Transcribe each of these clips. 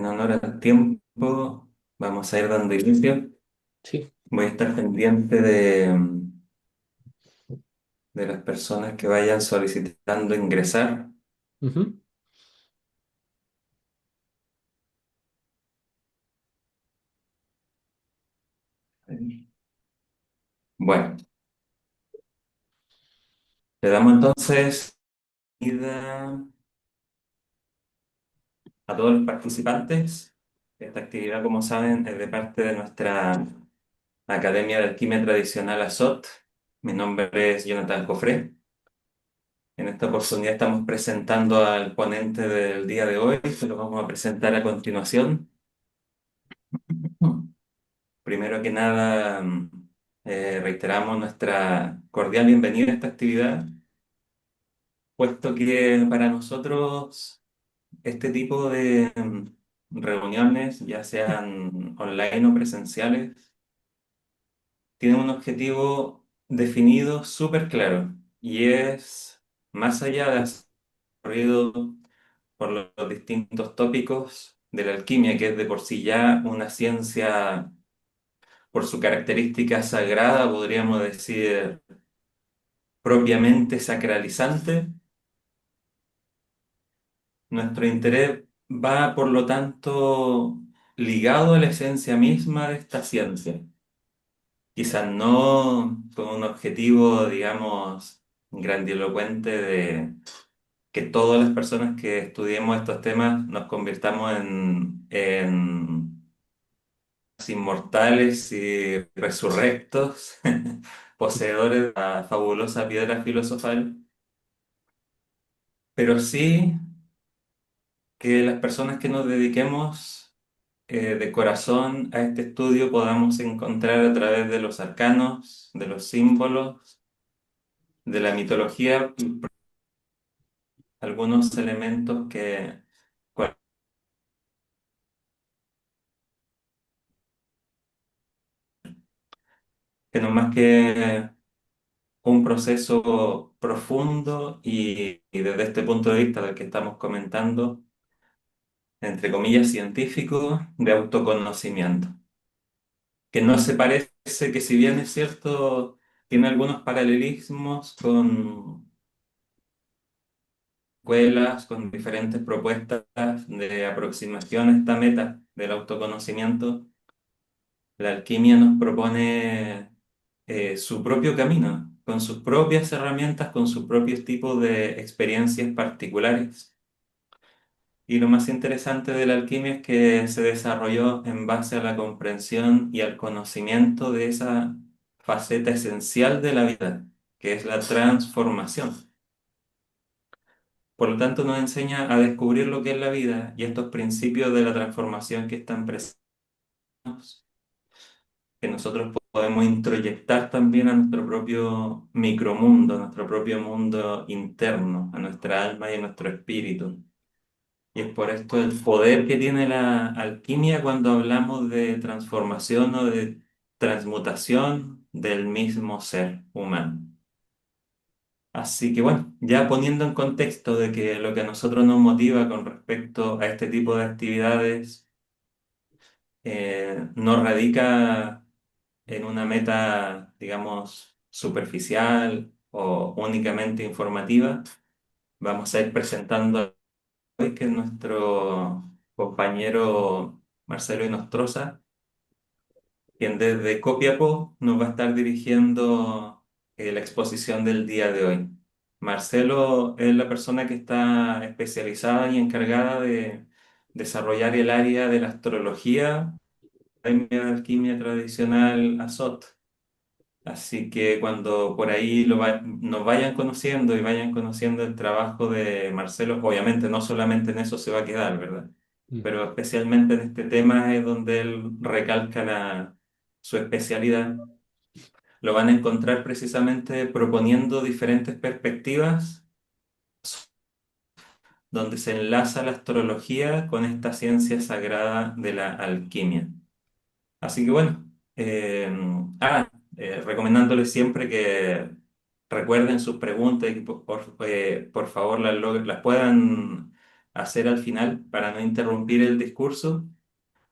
En honor al tiempo, vamos a ir dando inicio. Sí. Voy a estar pendiente de las personas que vayan solicitando ingresar. Ujú. Bueno, le damos entonces bienvenida a todos los participantes. Esta actividad, como saben, es de parte de nuestra Academia de Alquimia Tradicional ASOT. Mi nombre es Jonathan Cofré. En esta oportunidad estamos presentando al ponente del día de hoy, se lo vamos a presentar a continuación. Primero que nada, reiteramos nuestra cordial bienvenida a esta actividad, puesto que para nosotros este tipo de reuniones, ya sean online o presenciales, tienen un objetivo definido súper claro y es, más allá de hacer recorrido por los distintos tópicos de la alquimia, que es de por sí ya una ciencia por su característica sagrada, podríamos decir propiamente sacralizante, nuestro interés va, por lo tanto, ligado a la esencia misma de esta ciencia. Quizás no con un objetivo, digamos, grandilocuente de que todas las personas que estudiemos estos temas nos convirtamos en inmortales y resurrectos, poseedores de la fabulosa piedra filosofal, pero sí que las personas que nos dediquemos de corazón a este estudio podamos encontrar a través de los arcanos, de los símbolos, de la mitología, algunos elementos que no más que un proceso profundo y desde este punto de vista del que estamos comentando, entre comillas, científico de autoconocimiento, que no se parece, que si bien es cierto, tiene algunos paralelismos con escuelas, con diferentes propuestas de aproximación a esta meta del autoconocimiento, la alquimia nos propone su propio camino, con sus propias herramientas, con sus propios tipos de experiencias particulares. Y lo más interesante de la alquimia es que se desarrolló en base a la comprensión y al conocimiento de esa faceta esencial de la vida, que es la transformación. Por lo tanto, nos enseña a descubrir lo que es la vida y estos principios de la transformación que están presentes, que nosotros podemos introyectar también a nuestro propio micromundo, a nuestro propio mundo interno, a nuestra alma y a nuestro espíritu. Y es por esto el poder que tiene la alquimia cuando hablamos de transformación o de transmutación del mismo ser humano. Así que bueno, ya poniendo en contexto de que lo que a nosotros nos motiva con respecto a este tipo de actividades no radica en una meta, digamos, superficial o únicamente informativa, vamos a ir presentando hoy que nuestro compañero Marcelo Inostroza, quien desde Copiapó nos va a estar dirigiendo la exposición del día de hoy. Marcelo es la persona que está especializada y encargada de desarrollar el área de la astrología en la alquimia tradicional ASOT. Así que cuando por ahí nos vayan conociendo y vayan conociendo el trabajo de Marcelo, obviamente no solamente en eso se va a quedar, ¿verdad? Mm. Pero especialmente en este tema es donde él recalca su especialidad. Lo van a encontrar precisamente proponiendo diferentes perspectivas donde se enlaza la astrología con esta ciencia sagrada de la alquimia. Así que bueno, recomendándoles siempre que recuerden sus preguntas y que por favor las puedan hacer al final para no interrumpir el discurso.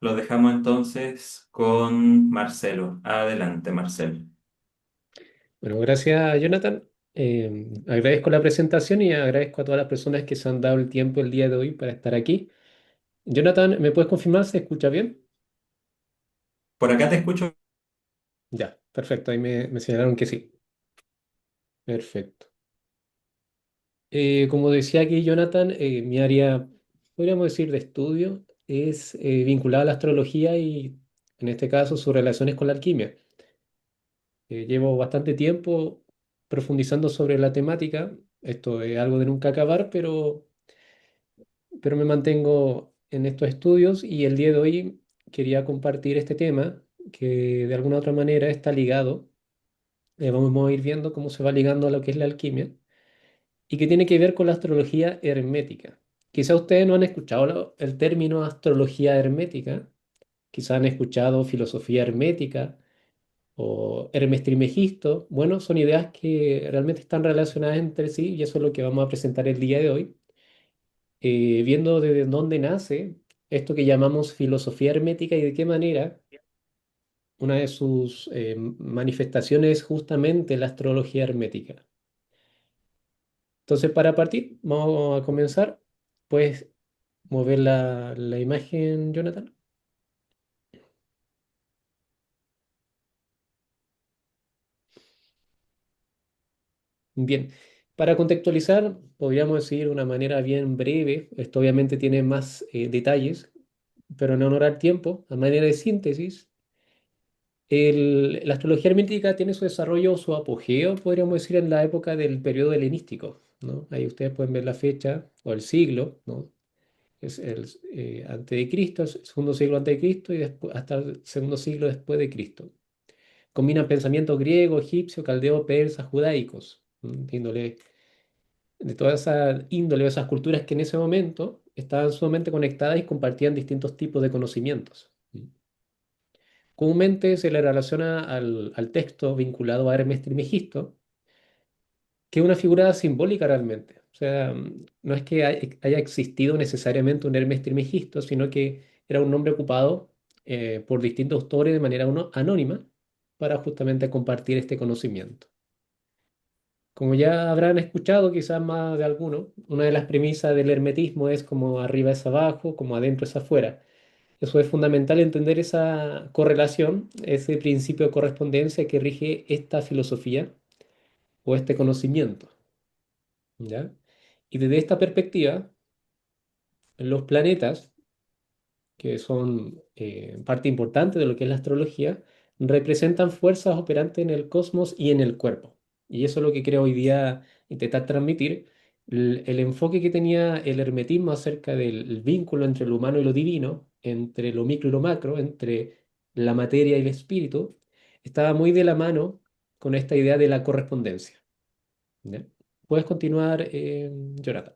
Lo dejamos entonces con Marcelo. Adelante, Marcelo. Bueno, gracias, Jonathan. Agradezco la presentación y agradezco a todas las personas que se han dado el tiempo el día de hoy para estar aquí. Jonathan, ¿me puedes confirmar? ¿Se escucha bien? Por acá te escucho. Ya, perfecto. Ahí me señalaron que sí. Perfecto. Como decía aquí Jonathan, mi área, podríamos decir, de estudio es vinculada a la astrología y, en este caso, sus relaciones con la alquimia. Llevo bastante tiempo profundizando sobre la temática. Esto es algo de nunca acabar, pero me mantengo en estos estudios y el día de hoy quería compartir este tema que de alguna u otra manera está ligado. Vamos a ir viendo cómo se va ligando a lo que es la alquimia y que tiene que ver con la astrología hermética. Quizá ustedes no han escuchado el término astrología hermética, quizá han escuchado filosofía hermética o Hermes Trismegisto. Bueno, son ideas que realmente están relacionadas entre sí y eso es lo que vamos a presentar el día de hoy, viendo desde dónde nace esto que llamamos filosofía hermética y de qué manera una de sus manifestaciones es justamente la astrología hermética. Entonces, para partir, vamos a comenzar. Puedes mover la imagen, Jonathan. Bien, para contextualizar, podríamos decir de una manera bien breve, esto obviamente tiene más detalles, pero en honor al tiempo, a manera de síntesis, la astrología hermética tiene su desarrollo, su apogeo, podríamos decir, en la época del periodo helenístico, ¿no? Ahí ustedes pueden ver la fecha o el siglo, ¿no? Es el antes de Cristo, el segundo siglo antes de Cristo y después, hasta el segundo siglo después de Cristo. Combinan pensamientos griego, egipcio, caldeo, persa, judaicos, de toda esa índole, de esas culturas que en ese momento estaban sumamente conectadas y compartían distintos tipos de conocimientos. Comúnmente se le relaciona al texto vinculado a Hermes Trismegisto, que es una figura simbólica realmente. O sea, no es que haya existido necesariamente un Hermes Trismegisto, sino que era un nombre ocupado por distintos autores de manera anónima para justamente compartir este conocimiento. Como ya habrán escuchado quizás más de alguno, una de las premisas del hermetismo es como arriba es abajo, como adentro es afuera. Eso es fundamental entender esa correlación, ese principio de correspondencia que rige esta filosofía o este conocimiento, ¿ya? Y desde esta perspectiva, los planetas, que son parte importante de lo que es la astrología, representan fuerzas operantes en el cosmos y en el cuerpo. Y eso es lo que creo hoy día intentar transmitir. El enfoque que tenía el hermetismo acerca del vínculo entre lo humano y lo divino, entre lo micro y lo macro, entre la materia y el espíritu, estaba muy de la mano con esta idea de la correspondencia. ¿Ya? Puedes continuar, Jonathan.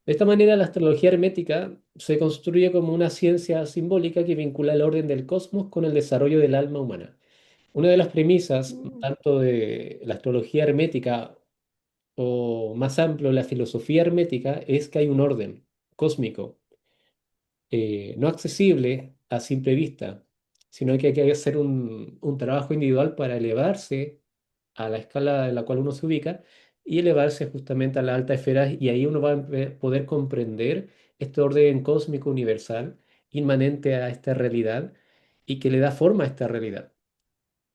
De esta manera, la astrología hermética se construye como una ciencia simbólica que vincula el orden del cosmos con el desarrollo del alma humana. Una de las premisas, tanto de la astrología hermética o más amplio, la filosofía hermética, es que hay un orden cósmico no accesible a simple vista, sino que hay que hacer un trabajo individual para elevarse a la escala en la cual uno se ubica y elevarse justamente a la alta esfera y ahí uno va a poder comprender este orden cósmico universal inmanente a esta realidad y que le da forma a esta realidad,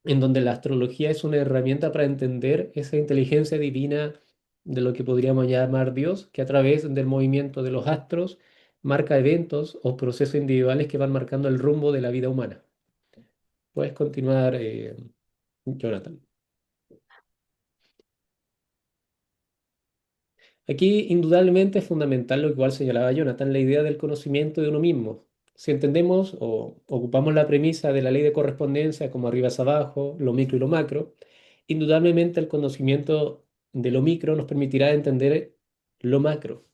en donde la astrología es una herramienta para entender esa inteligencia divina de lo que podríamos llamar Dios, que a través del movimiento de los astros marca eventos o procesos individuales que van marcando el rumbo de la vida humana. Puedes continuar, Jonathan. Aquí indudablemente es fundamental lo que igual señalaba Jonathan, la idea del conocimiento de uno mismo. Si entendemos o ocupamos la premisa de la ley de correspondencia como arriba es abajo, lo micro y lo macro, indudablemente el conocimiento de lo micro nos permitirá entender lo macro,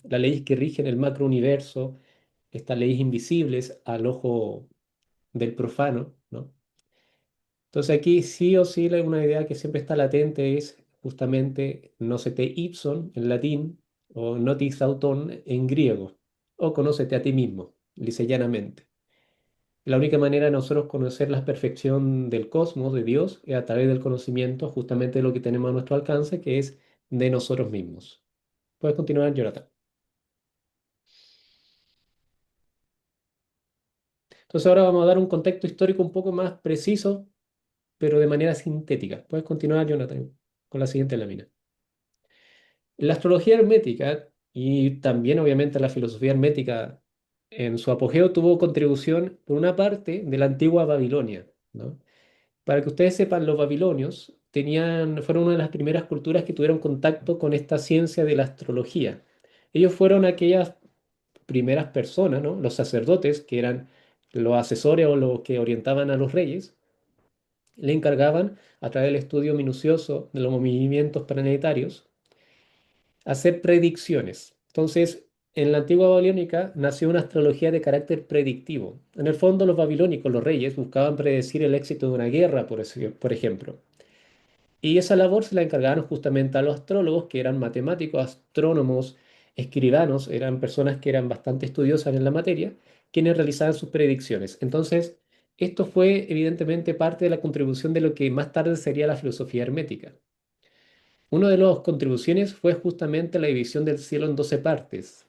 las leyes que rigen el macro universo, estas leyes invisibles al ojo del profano, ¿no? Entonces aquí sí o sí una idea que siempre está latente es justamente nocete ipson en latín o notis auton en griego, o conócete a ti mismo, dice llanamente. La única manera de nosotros conocer la perfección del cosmos, de Dios, es a través del conocimiento justamente de lo que tenemos a nuestro alcance, que es de nosotros mismos. Puedes continuar, Jonathan. Entonces ahora vamos a dar un contexto histórico un poco más preciso, pero de manera sintética. Puedes continuar, Jonathan, con la siguiente lámina. La astrología hermética y también obviamente la filosofía hermética en su apogeo tuvo contribución por una parte de la antigua Babilonia, ¿no? Para que ustedes sepan, los babilonios fueron una de las primeras culturas que tuvieron contacto con esta ciencia de la astrología. Ellos fueron aquellas primeras personas, ¿no? Los sacerdotes, que eran los asesores o los que orientaban a los reyes, le encargaban, a través del estudio minucioso de los movimientos planetarios, hacer predicciones. Entonces, en la antigua babilónica nació una astrología de carácter predictivo. En el fondo, los babilónicos, los reyes, buscaban predecir el éxito de una guerra, por ejemplo. Y esa labor se la encargaron justamente a los astrólogos, que eran matemáticos, astrónomos, escribanos, eran personas que eran bastante estudiosas en la materia, quienes realizaban sus predicciones. Entonces, esto fue evidentemente parte de la contribución de lo que más tarde sería la filosofía hermética. Una de las contribuciones fue justamente la división del cielo en 12 partes,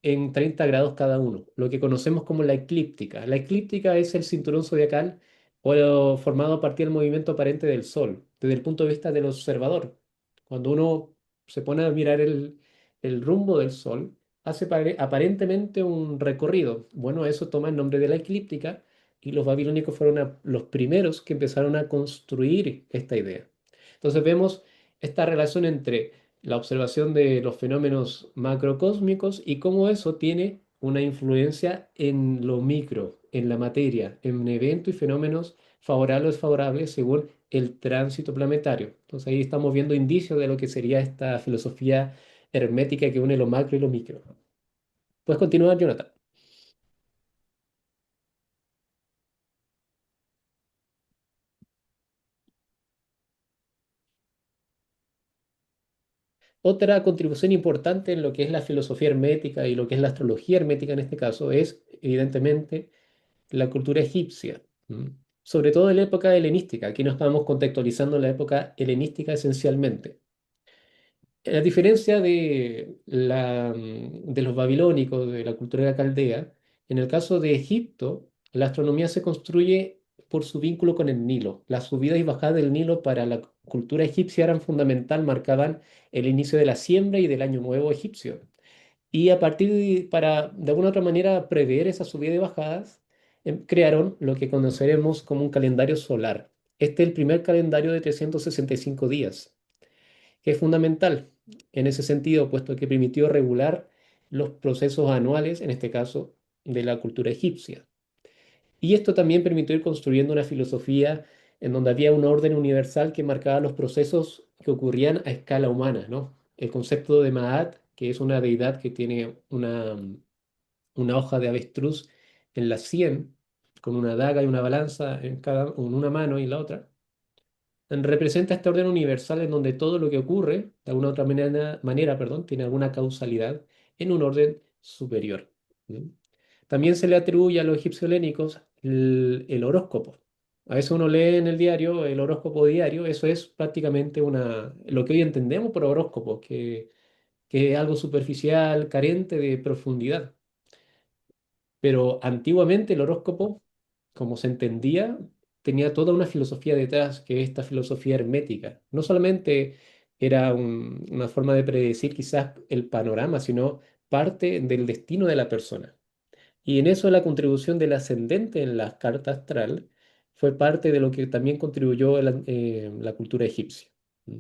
en 30 grados cada uno, lo que conocemos como la eclíptica. La eclíptica es el cinturón zodiacal o formado a partir del movimiento aparente del Sol, desde el punto de vista del observador. Cuando uno se pone a mirar el rumbo del Sol, hace aparentemente un recorrido. Bueno, eso toma el nombre de la eclíptica y los babilónicos fueron los primeros que empezaron a construir esta idea. Entonces vemos esta relación entre la observación de los fenómenos macrocósmicos y cómo eso tiene una influencia en lo micro, en la materia, en eventos y fenómenos favorables o desfavorables según el tránsito planetario. Entonces ahí estamos viendo indicios de lo que sería esta filosofía hermética que une lo macro y lo micro. Puedes continuar, Jonathan. Otra contribución importante en lo que es la filosofía hermética y lo que es la astrología hermética en este caso es, evidentemente, la cultura egipcia, sobre todo en la época helenística. Aquí nos estamos contextualizando la época helenística esencialmente. A diferencia de los babilónicos, de la cultura de la caldea, en el caso de Egipto, la astronomía se construye por su vínculo con el Nilo. Las subidas y bajadas del Nilo para la cultura egipcia eran fundamental, marcaban el inicio de la siembra y del año nuevo egipcio. Y a partir para de alguna otra manera prever esas subidas y bajadas, crearon lo que conoceremos como un calendario solar. Este es el primer calendario de 365 días, que es fundamental en ese sentido, puesto que permitió regular los procesos anuales, en este caso, de la cultura egipcia. Y esto también permitió ir construyendo una filosofía en donde había un orden universal que marcaba los procesos que ocurrían a escala humana, ¿no? El concepto de Maat, que es una deidad que tiene una hoja de avestruz en la sien, con una daga y una balanza en una mano y en la otra, representa este orden universal en donde todo lo que ocurre, de alguna otra perdón, tiene alguna causalidad en un orden superior. ¿Mm? También se le atribuye a los egipcio-helénicos el horóscopo. A veces uno lee en el diario el horóscopo diario, eso es prácticamente lo que hoy entendemos por horóscopo, que es algo superficial, carente de profundidad. Pero antiguamente el horóscopo, como se entendía, tenía toda una filosofía detrás, que es esta filosofía hermética. No solamente era una forma de predecir quizás el panorama, sino parte del destino de la persona. Y en eso la contribución del ascendente en la carta astral fue parte de lo que también contribuyó la cultura egipcia. ¿Mm?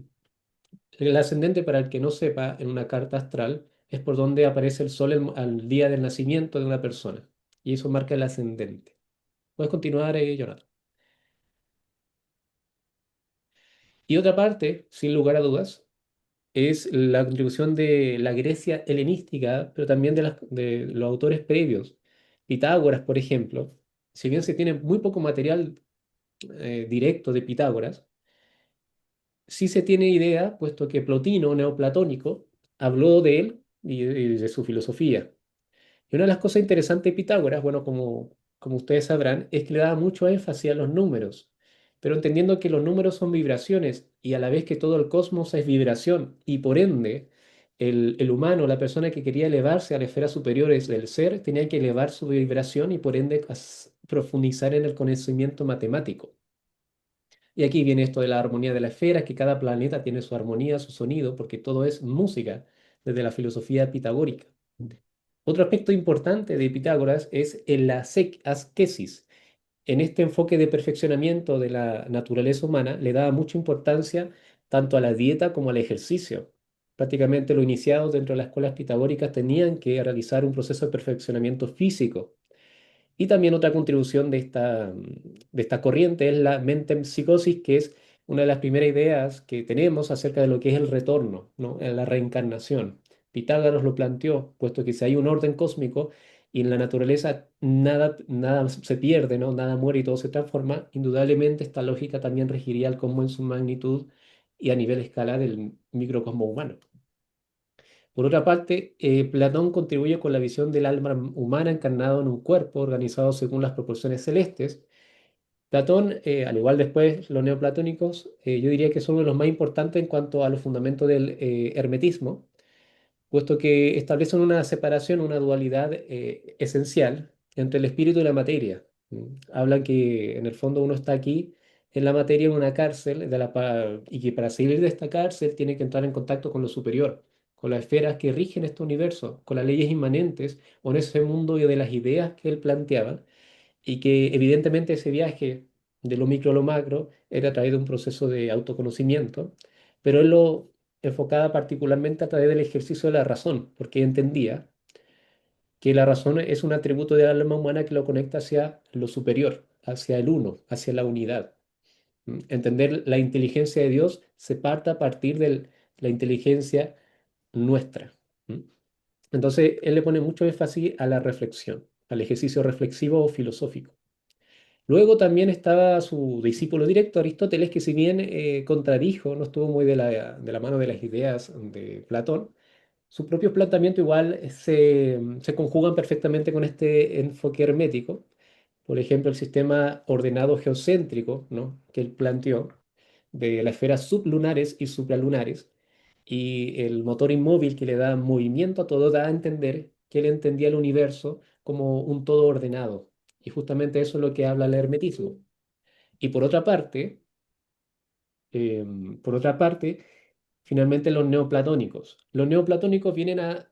El ascendente, para el que no sepa, en una carta astral es por donde aparece el sol al día del nacimiento de una persona. Y eso marca el ascendente. Puedes continuar, Jonathan. Y otra parte, sin lugar a dudas, es la contribución de la Grecia helenística, pero también de los autores previos. Pitágoras, por ejemplo, si bien se tiene muy poco material directo de Pitágoras, sí se tiene idea, puesto que Plotino, neoplatónico, habló de él y de su filosofía. Y una de las cosas interesantes de Pitágoras, bueno, como ustedes sabrán, es que le daba mucho énfasis a los números, pero entendiendo que los números son vibraciones y a la vez que todo el cosmos es vibración y por ende el humano, la persona que quería elevarse a las esferas superiores del ser, tenía que elevar su vibración y por ende profundizar en el conocimiento matemático. Y aquí viene esto de la armonía de la esfera, que cada planeta tiene su armonía, su sonido, porque todo es música desde la filosofía pitagórica. Otro aspecto importante de Pitágoras es el asquesis. En este enfoque de perfeccionamiento de la naturaleza humana le daba mucha importancia tanto a la dieta como al ejercicio. Prácticamente los iniciados dentro de las escuelas pitagóricas tenían que realizar un proceso de perfeccionamiento físico. Y también otra contribución de esta corriente es la metempsicosis, que es una de las primeras ideas que tenemos acerca de lo que es el retorno, ¿no? La reencarnación. Pitágoras lo planteó, puesto que si hay un orden cósmico y en la naturaleza nada se pierde, ¿no? Nada muere y todo se transforma, indudablemente esta lógica también regiría el cosmos en su magnitud y a nivel escala del microcosmo humano. Por otra parte, Platón contribuye con la visión del alma humana encarnado en un cuerpo organizado según las proporciones celestes. Platón, al igual después los neoplatónicos, yo diría que son uno de los más importantes en cuanto a los fundamentos del hermetismo, puesto que establecen una separación, una dualidad esencial entre el espíritu y la materia. Hablan que en el fondo uno está aquí en la materia, en una cárcel, y que para salir de esta cárcel tiene que entrar en contacto con lo superior, con las esferas que rigen este universo, con las leyes inmanentes o en ese mundo y de las ideas que él planteaba, y que evidentemente ese viaje de lo micro a lo macro era a través de un proceso de autoconocimiento, pero él lo enfocaba particularmente a través del ejercicio de la razón, porque entendía que la razón es un atributo del alma humana que lo conecta hacia lo superior, hacia el uno, hacia la unidad. Entender la inteligencia de Dios se parte a partir de la inteligencia nuestra. ¿Mm? Entonces, él le pone mucho énfasis a la reflexión, al ejercicio reflexivo o filosófico. Luego también estaba su discípulo directo, Aristóteles, que si bien contradijo, no estuvo muy de la mano de las ideas de Platón, sus propios planteamientos igual se conjugan perfectamente con este enfoque hermético. Por ejemplo, el sistema ordenado geocéntrico, ¿no? que él planteó, de las esferas sublunares y supralunares, y el motor inmóvil que le da movimiento a todo, da a entender que él entendía el universo como un todo ordenado. Y justamente eso es lo que habla el hermetismo. Y por otra parte, finalmente los neoplatónicos. Los neoplatónicos vienen a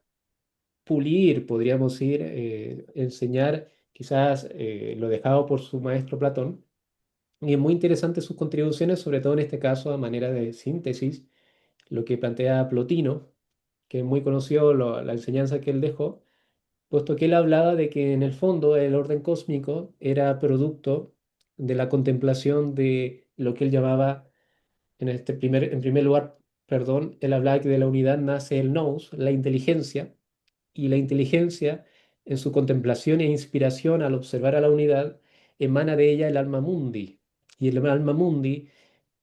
pulir, podríamos decir, enseñar quizás lo dejado por su maestro Platón. Y es muy interesante sus contribuciones, sobre todo en este caso a manera de síntesis, lo que plantea Plotino, que es muy conocido la enseñanza que él dejó, puesto que él hablaba de que en el fondo el orden cósmico era producto de la contemplación de lo que él llamaba, en primer lugar, perdón, él hablaba que de la unidad nace el nous, la inteligencia, y la inteligencia, en su contemplación e inspiración al observar a la unidad, emana de ella el alma mundi. Y el alma mundi,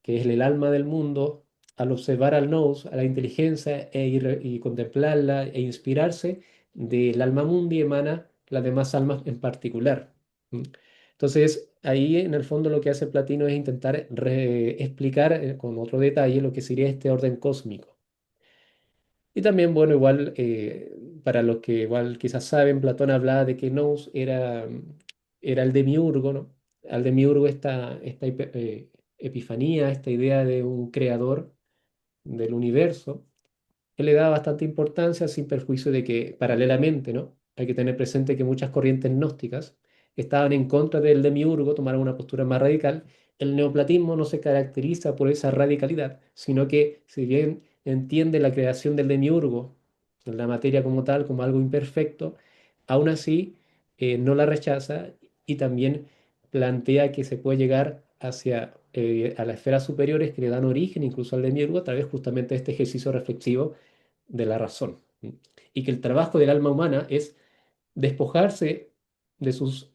que es el alma del mundo, al observar al nous, a la inteligencia y contemplarla e inspirarse, del alma mundi emana las demás almas en particular. ¿Mm? Entonces, ahí en el fondo lo que hace Platino es intentar explicar con otro detalle lo que sería este orden cósmico. Y también, bueno, igual, para los que igual quizás saben, Platón hablaba de que Nous era el demiurgo, ¿no? Al demiurgo esta epifanía, esta idea de un creador del universo, él le da bastante importancia sin perjuicio de que paralelamente, ¿no? Hay que tener presente que muchas corrientes gnósticas estaban en contra del demiurgo, tomaron una postura más radical. El neoplatismo no se caracteriza por esa radicalidad, sino que si bien entiende la creación del demiurgo, la materia como tal, como algo imperfecto, aún así no la rechaza y también plantea que se puede llegar hacia a las esferas superiores que le dan origen incluso al demiurgo a través justamente de este ejercicio reflexivo de la razón. Y que el trabajo del alma humana es despojarse de sus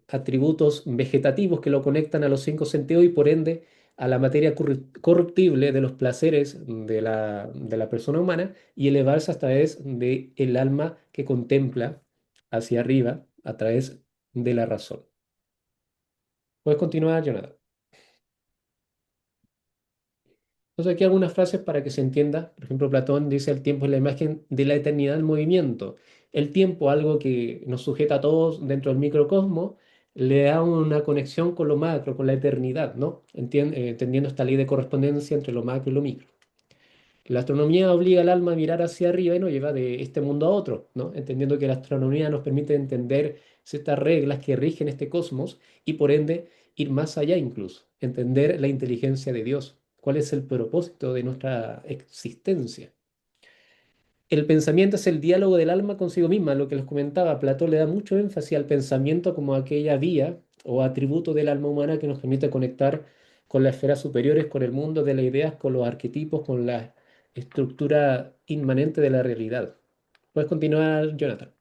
atributos vegetativos que lo conectan a los cinco sentidos y por ende a la materia corruptible de los placeres de la persona humana y elevarse a través del alma que contempla hacia arriba a través de la razón. Puedes continuar, Jonathan. Entonces aquí algunas frases para que se entienda. Por ejemplo, Platón dice el tiempo es la imagen de la eternidad del movimiento. El tiempo, algo que nos sujeta a todos dentro del microcosmos, le da una conexión con lo macro, con la eternidad, ¿no? Entendiendo esta ley de correspondencia entre lo macro y lo micro. La astronomía obliga al alma a mirar hacia arriba y nos lleva de este mundo a otro, ¿no? Entendiendo que la astronomía nos permite entender ciertas reglas que rigen este cosmos y por ende ir más allá incluso, entender la inteligencia de Dios, cuál es el propósito de nuestra existencia. El pensamiento es el diálogo del alma consigo misma, lo que les comentaba. Platón le da mucho énfasis al pensamiento como aquella vía o atributo del alma humana que nos permite conectar con las esferas superiores, con el mundo de las ideas, con los arquetipos, con la estructura inmanente de la realidad. Puedes continuar, Jonathan.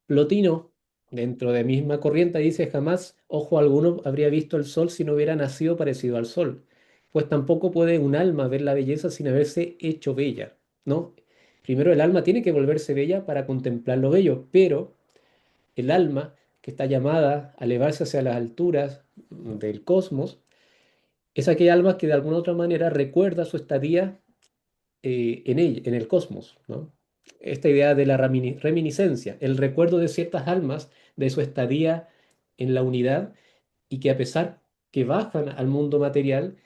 Plotino, dentro de misma corriente, dice, jamás ojo alguno habría visto el sol si no hubiera nacido parecido al sol, pues tampoco puede un alma ver la belleza sin haberse hecho bella, ¿no? Primero el alma tiene que volverse bella para contemplar lo bello, pero el alma, que está llamada a elevarse hacia las alturas del cosmos, es aquella alma que de alguna otra manera recuerda su estadía en el cosmos, ¿no? Esta idea de la reminiscencia, el recuerdo de ciertas almas de su estadía en la unidad y que a pesar que bajan al mundo material,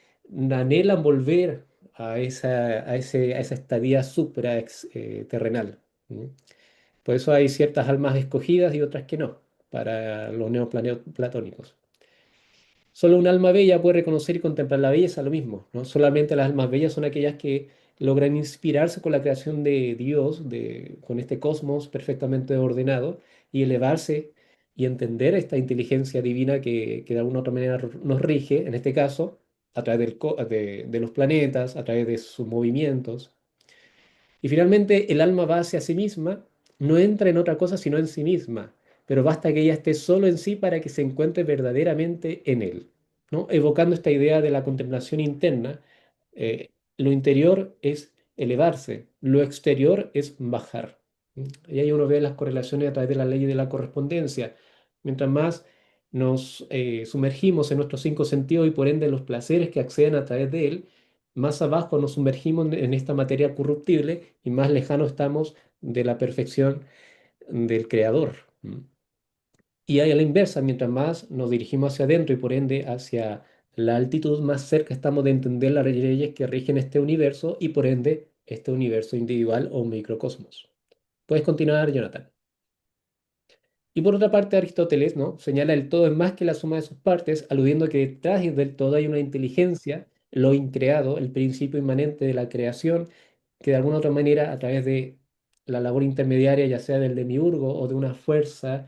anhelan volver a esa estadía terrenal. ¿Mm? Por eso hay ciertas almas escogidas y otras que no, para los neoplatónicos. Solo un alma bella puede reconocer y contemplar la belleza, lo mismo, ¿no? Solamente las almas bellas son aquellas que logran inspirarse con la creación de Dios, con este cosmos perfectamente ordenado, y elevarse y entender esta inteligencia divina que de alguna u otra manera nos rige, en este caso, a través de los planetas, a través de sus movimientos. Y finalmente el alma va hacia sí misma, no entra en otra cosa sino en sí misma, pero basta que ella esté solo en sí para que se encuentre verdaderamente en él, ¿no? Evocando esta idea de la contemplación interna, lo interior es elevarse, lo exterior es bajar. Y ahí uno ve las correlaciones a través de la ley de la correspondencia. Mientras más nos sumergimos en nuestros cinco sentidos y por ende los placeres que acceden a través de él, más abajo nos sumergimos en esta materia corruptible y más lejano estamos de la perfección del Creador. Y a la inversa, mientras más nos dirigimos hacia adentro y por ende hacia la altitud, más cerca estamos de entender las leyes que rigen este universo y por ende este universo individual o microcosmos. Puedes continuar, Jonathan. Y por otra parte, Aristóteles, ¿no? Señala el todo es más que la suma de sus partes, aludiendo que detrás del todo hay una inteligencia, lo increado, el principio inmanente de la creación, que de alguna otra manera, a través de la labor intermediaria, ya sea del demiurgo o de una fuerza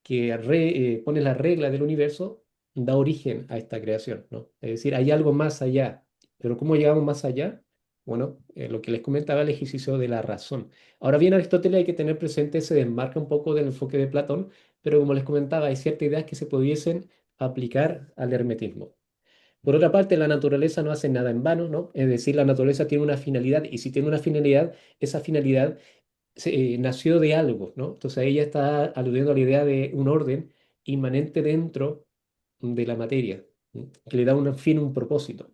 que pone las reglas del universo, da origen a esta creación, ¿no? Es decir, hay algo más allá. Pero ¿cómo llegamos más allá? Bueno, lo que les comentaba, el ejercicio de la razón. Ahora bien, Aristóteles hay que tener presente, se desmarca un poco del enfoque de Platón, pero como les comentaba, hay ciertas ideas que se pudiesen aplicar al hermetismo. Por otra parte, la naturaleza no hace nada en vano, ¿no? Es decir, la naturaleza tiene una finalidad y si tiene una finalidad, esa finalidad nació de algo, ¿no? Entonces ella está aludiendo a la idea de un orden inmanente dentro de la materia, ¿no? Que le da un fin, un propósito.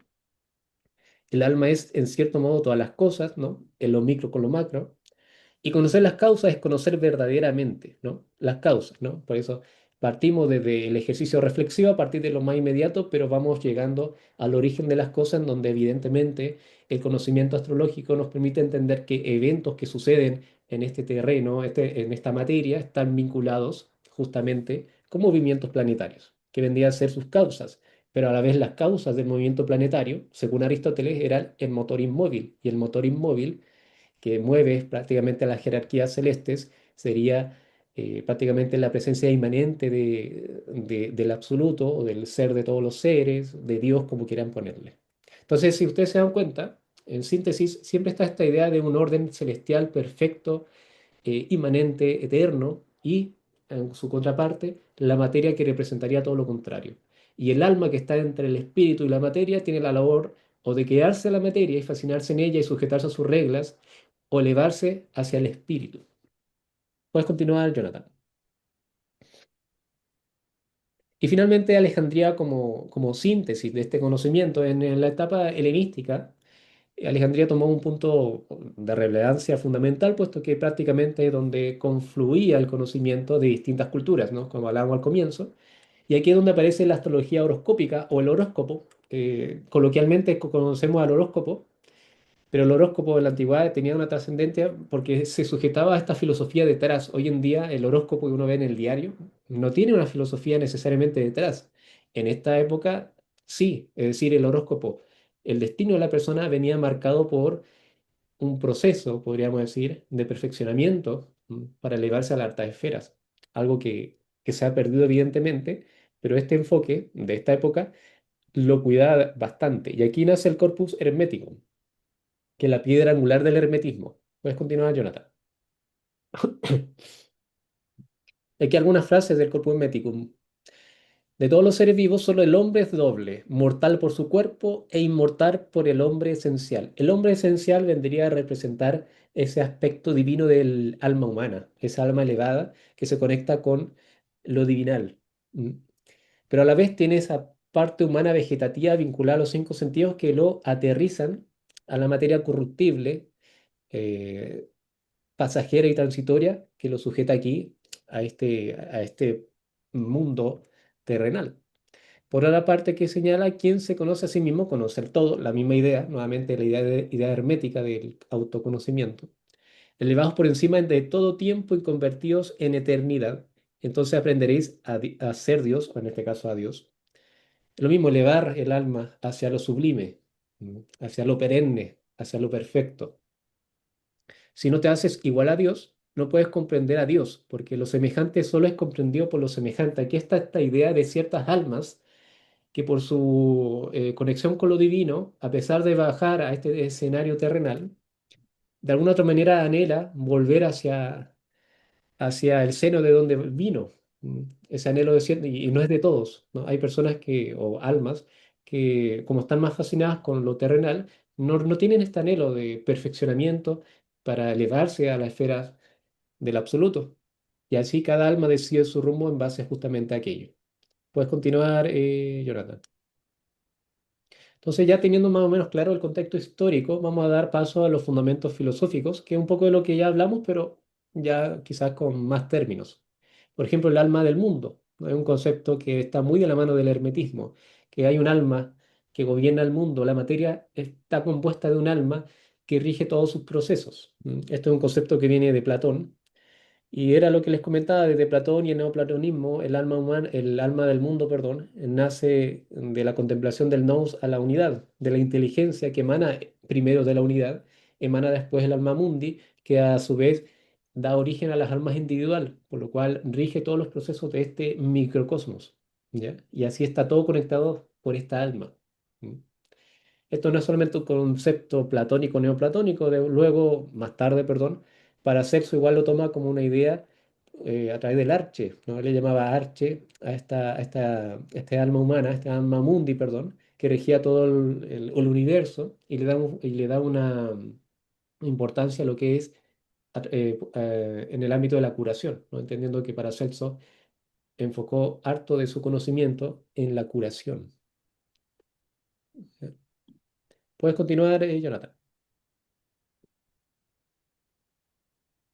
El alma es, en cierto modo, todas las cosas, ¿no? En lo micro con lo macro, y conocer las causas es conocer verdaderamente, ¿no? Las causas, ¿no? Por eso partimos desde el ejercicio reflexivo a partir de lo más inmediato, pero vamos llegando al origen de las cosas, en donde evidentemente el conocimiento astrológico nos permite entender que eventos que suceden en este terreno, en esta materia, están vinculados justamente con movimientos planetarios, que vendrían a ser sus causas. Pero a la vez las causas del movimiento planetario, según Aristóteles, eran el motor inmóvil. Y el motor inmóvil que mueve prácticamente a las jerarquías celestes, sería prácticamente la presencia inmanente del absoluto o del ser de todos los seres, de Dios, como quieran ponerle. Entonces, si ustedes se dan cuenta, en síntesis, siempre está esta idea de un orden celestial perfecto, inmanente, eterno, y en su contraparte, la materia que representaría todo lo contrario. Y el alma que está entre el espíritu y la materia tiene la labor o de quedarse en la materia y fascinarse en ella y sujetarse a sus reglas, o elevarse hacia el espíritu. Puedes continuar, Jonathan. Y finalmente Alejandría como síntesis de este conocimiento en la etapa helenística. Alejandría tomó un punto de relevancia fundamental, puesto que prácticamente es donde confluía el conocimiento de distintas culturas, ¿no? Como hablábamos al comienzo. Y aquí es donde aparece la astrología horoscópica o el horóscopo. Coloquialmente conocemos al horóscopo, pero el horóscopo en la antigüedad tenía una trascendencia porque se sujetaba a esta filosofía detrás. Hoy en día el horóscopo que uno ve en el diario no tiene una filosofía necesariamente detrás. En esta época sí, es decir, el horóscopo, el destino de la persona venía marcado por un proceso, podríamos decir, de perfeccionamiento para elevarse a las altas esferas. Algo que se ha perdido evidentemente, pero este enfoque de esta época lo cuidaba bastante. Y aquí nace el corpus hermético, que es la piedra angular del hermetismo. Puedes continuar, Jonathan. Aquí algunas frases del corpus hermeticum. De todos los seres vivos, solo el hombre es doble, mortal por su cuerpo e inmortal por el hombre esencial. El hombre esencial vendría a representar ese aspecto divino del alma humana, esa alma elevada que se conecta con lo divinal. ¿Mm? Pero a la vez tiene esa parte humana vegetativa vinculada a los cinco sentidos que lo aterrizan a la materia corruptible, eh, pasajera y transitoria, que lo sujeta aquí a este mundo terrenal. Por otra parte, que señala quien se conoce a sí mismo, conocer todo, la misma idea, nuevamente la idea hermética del autoconocimiento, elevados por encima de todo tiempo y convertidos en eternidad. Entonces aprenderéis a ser Dios, o en este caso a Dios. Lo mismo, elevar el alma hacia lo sublime, hacia lo perenne, hacia lo perfecto. Si no te haces igual a Dios, no puedes comprender a Dios, porque lo semejante solo es comprendido por lo semejante. Aquí está esta idea de ciertas almas que por su conexión con lo divino, a pesar de bajar a este escenario terrenal, de alguna otra manera anhela volver hacia el seno de donde vino. Ese anhelo de y no es de todos, ¿no? Hay personas o almas, que como están más fascinadas con lo terrenal, no tienen este anhelo de perfeccionamiento para elevarse a las esferas del absoluto. Y así cada alma decide su rumbo en base justamente a aquello. Puedes continuar, Jonathan. Entonces, ya teniendo más o menos claro el contexto histórico, vamos a dar paso a los fundamentos filosóficos, que es un poco de lo que ya hablamos, pero ya quizás con más términos. Por ejemplo, el alma del mundo, ¿no? Es un concepto que está muy de la mano del hermetismo, que hay un alma que gobierna el mundo. La materia está compuesta de un alma que rige todos sus procesos. Esto es un concepto que viene de Platón, y era lo que les comentaba desde Platón y el neoplatonismo. El alma humana, el alma del mundo, perdón, nace de la contemplación del nous a la unidad, de la inteligencia que emana primero de la unidad, emana después el alma mundi, que a su vez da origen a las almas individuales, por lo cual rige todos los procesos de este microcosmos, ¿ya? Y así está todo conectado por esta alma. ¿Mm? Esto no es solamente un concepto platónico, neoplatónico, luego, más tarde, perdón, Paracelso igual lo toma como una idea a través del arche, ¿no? Él le llamaba arche a este alma humana, a este alma mundi, perdón, que regía todo el universo y le da una importancia a lo que es en el ámbito de la curación, ¿no? Entendiendo que Paracelso enfocó harto de su conocimiento en la curación. Puedes continuar, Jonathan.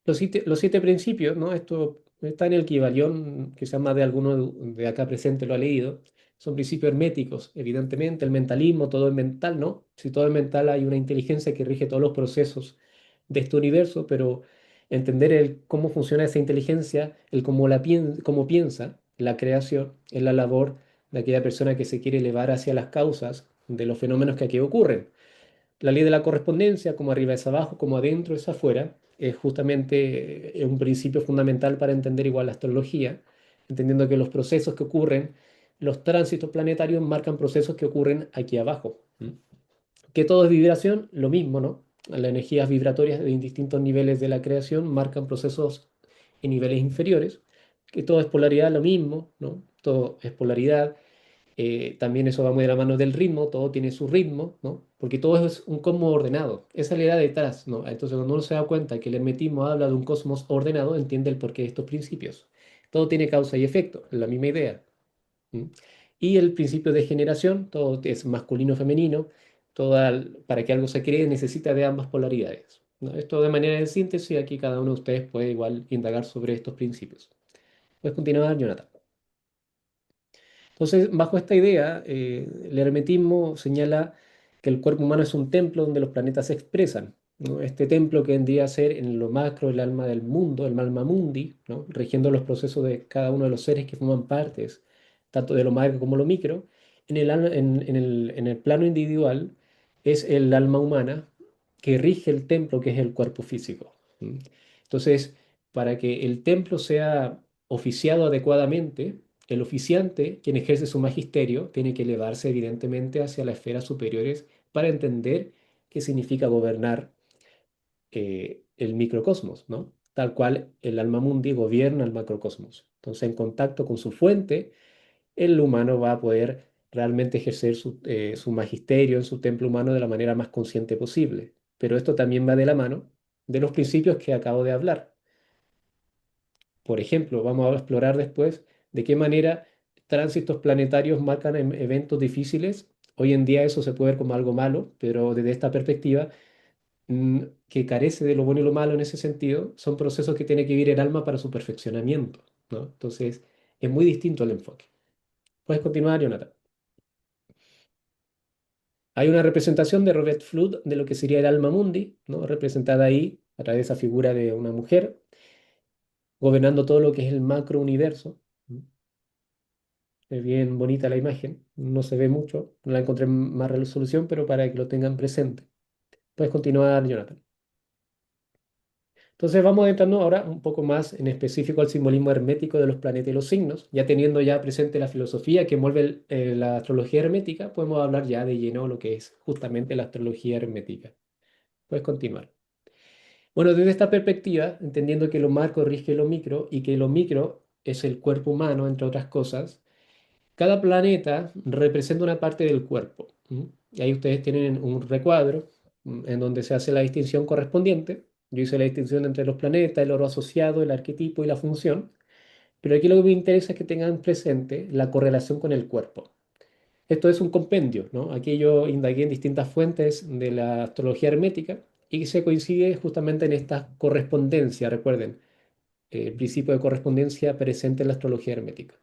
Los siete principios, ¿no? Esto está en el Kybalión, quizás más de alguno de acá presente lo ha leído. Son principios herméticos, evidentemente. El mentalismo, todo es mental, ¿no? Si todo es mental, hay una inteligencia que rige todos los procesos de este universo, pero entender cómo funciona esa inteligencia, el cómo piensa la creación, es la labor de aquella persona que se quiere elevar hacia las causas de los fenómenos que aquí ocurren. La ley de la correspondencia, como arriba es abajo, como adentro es afuera, es justamente un principio fundamental para entender igual la astrología, entendiendo que los procesos que ocurren, los tránsitos planetarios marcan procesos que ocurren aquí abajo. Que todo es vibración, lo mismo, ¿no? Las energías vibratorias de distintos niveles de la creación marcan procesos en niveles inferiores. Que todo es polaridad, lo mismo, ¿no? Todo es polaridad. También eso va muy de la mano del ritmo, todo tiene su ritmo, ¿no? Porque todo es un cosmos ordenado. Esa es la idea detrás, ¿no? Entonces, cuando uno se da cuenta que el hermetismo habla de un cosmos ordenado, entiende el porqué de estos principios. Todo tiene causa y efecto, es la misma idea. ¿Mm? Y el principio de generación, todo es masculino, femenino, para que algo se cree necesita de ambas polaridades, ¿no? Esto de manera de síntesis, aquí cada uno de ustedes puede igual indagar sobre estos principios. Puedes continuar, Jonathan. Entonces, bajo esta idea, el hermetismo señala que el cuerpo humano es un templo donde los planetas se expresan, ¿no? Este templo que vendría a ser en lo macro el alma del mundo, el alma mundi, ¿no? Rigiendo los procesos de cada uno de los seres que forman partes, tanto de lo macro como lo micro. En el plano individual es el alma humana que rige el templo que es el cuerpo físico. ¿Mm? Entonces, para que el templo sea oficiado adecuadamente, el oficiante, quien ejerce su magisterio, tiene que elevarse evidentemente hacia las esferas superiores para entender qué significa gobernar el microcosmos, ¿no? Tal cual el alma mundi gobierna el macrocosmos. Entonces, en contacto con su fuente, el humano va a poder realmente ejercer su magisterio en su templo humano de la manera más consciente posible. Pero esto también va de la mano de los principios que acabo de hablar. Por ejemplo, vamos a explorar después de qué manera tránsitos planetarios marcan eventos difíciles. Hoy en día eso se puede ver como algo malo, pero desde esta perspectiva, que carece de lo bueno y lo malo en ese sentido, son procesos que tiene que vivir el alma para su perfeccionamiento, ¿no? Entonces, es muy distinto el enfoque. Puedes continuar, Jonathan. Hay una representación de Robert Flood de lo que sería el alma mundi, ¿no? Representada ahí a través de esa figura de una mujer gobernando todo lo que es el macrouniverso. Es bien bonita la imagen, no se ve mucho, no la encontré en más resolución, pero para que lo tengan presente. Puedes continuar, Jonathan. Entonces vamos adentrando ahora un poco más en específico al simbolismo hermético de los planetas y los signos. Ya teniendo ya presente la filosofía que envuelve la astrología hermética, podemos hablar ya de lleno lo que es justamente la astrología hermética. Puedes continuar. Bueno, desde esta perspectiva, entendiendo que lo macro rige lo micro y que lo micro es el cuerpo humano, entre otras cosas, cada planeta representa una parte del cuerpo. ¿M? Y ahí ustedes tienen un recuadro en donde se hace la distinción correspondiente. Yo hice la distinción entre los planetas, el oro asociado, el arquetipo y la función. Pero aquí lo que me interesa es que tengan presente la correlación con el cuerpo. Esto es un compendio, ¿no? Aquí yo indagué en distintas fuentes de la astrología hermética y se coincide justamente en esta correspondencia. Recuerden, el principio de correspondencia presente en la astrología hermética.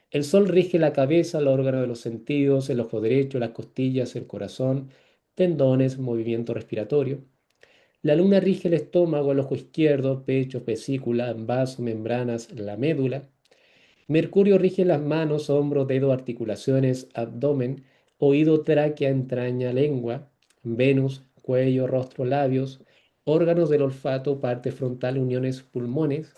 El sol rige la cabeza, el órgano de los sentidos, el ojo derecho, las costillas, el corazón, tendones, movimiento respiratorio. La luna rige el estómago, el ojo izquierdo, pecho, vesícula, vaso, membranas, la médula. Mercurio rige las manos, hombros, dedos, articulaciones, abdomen, oído, tráquea, entraña, lengua. Venus, cuello, rostro, labios. Órganos del olfato, parte frontal, uniones, pulmones.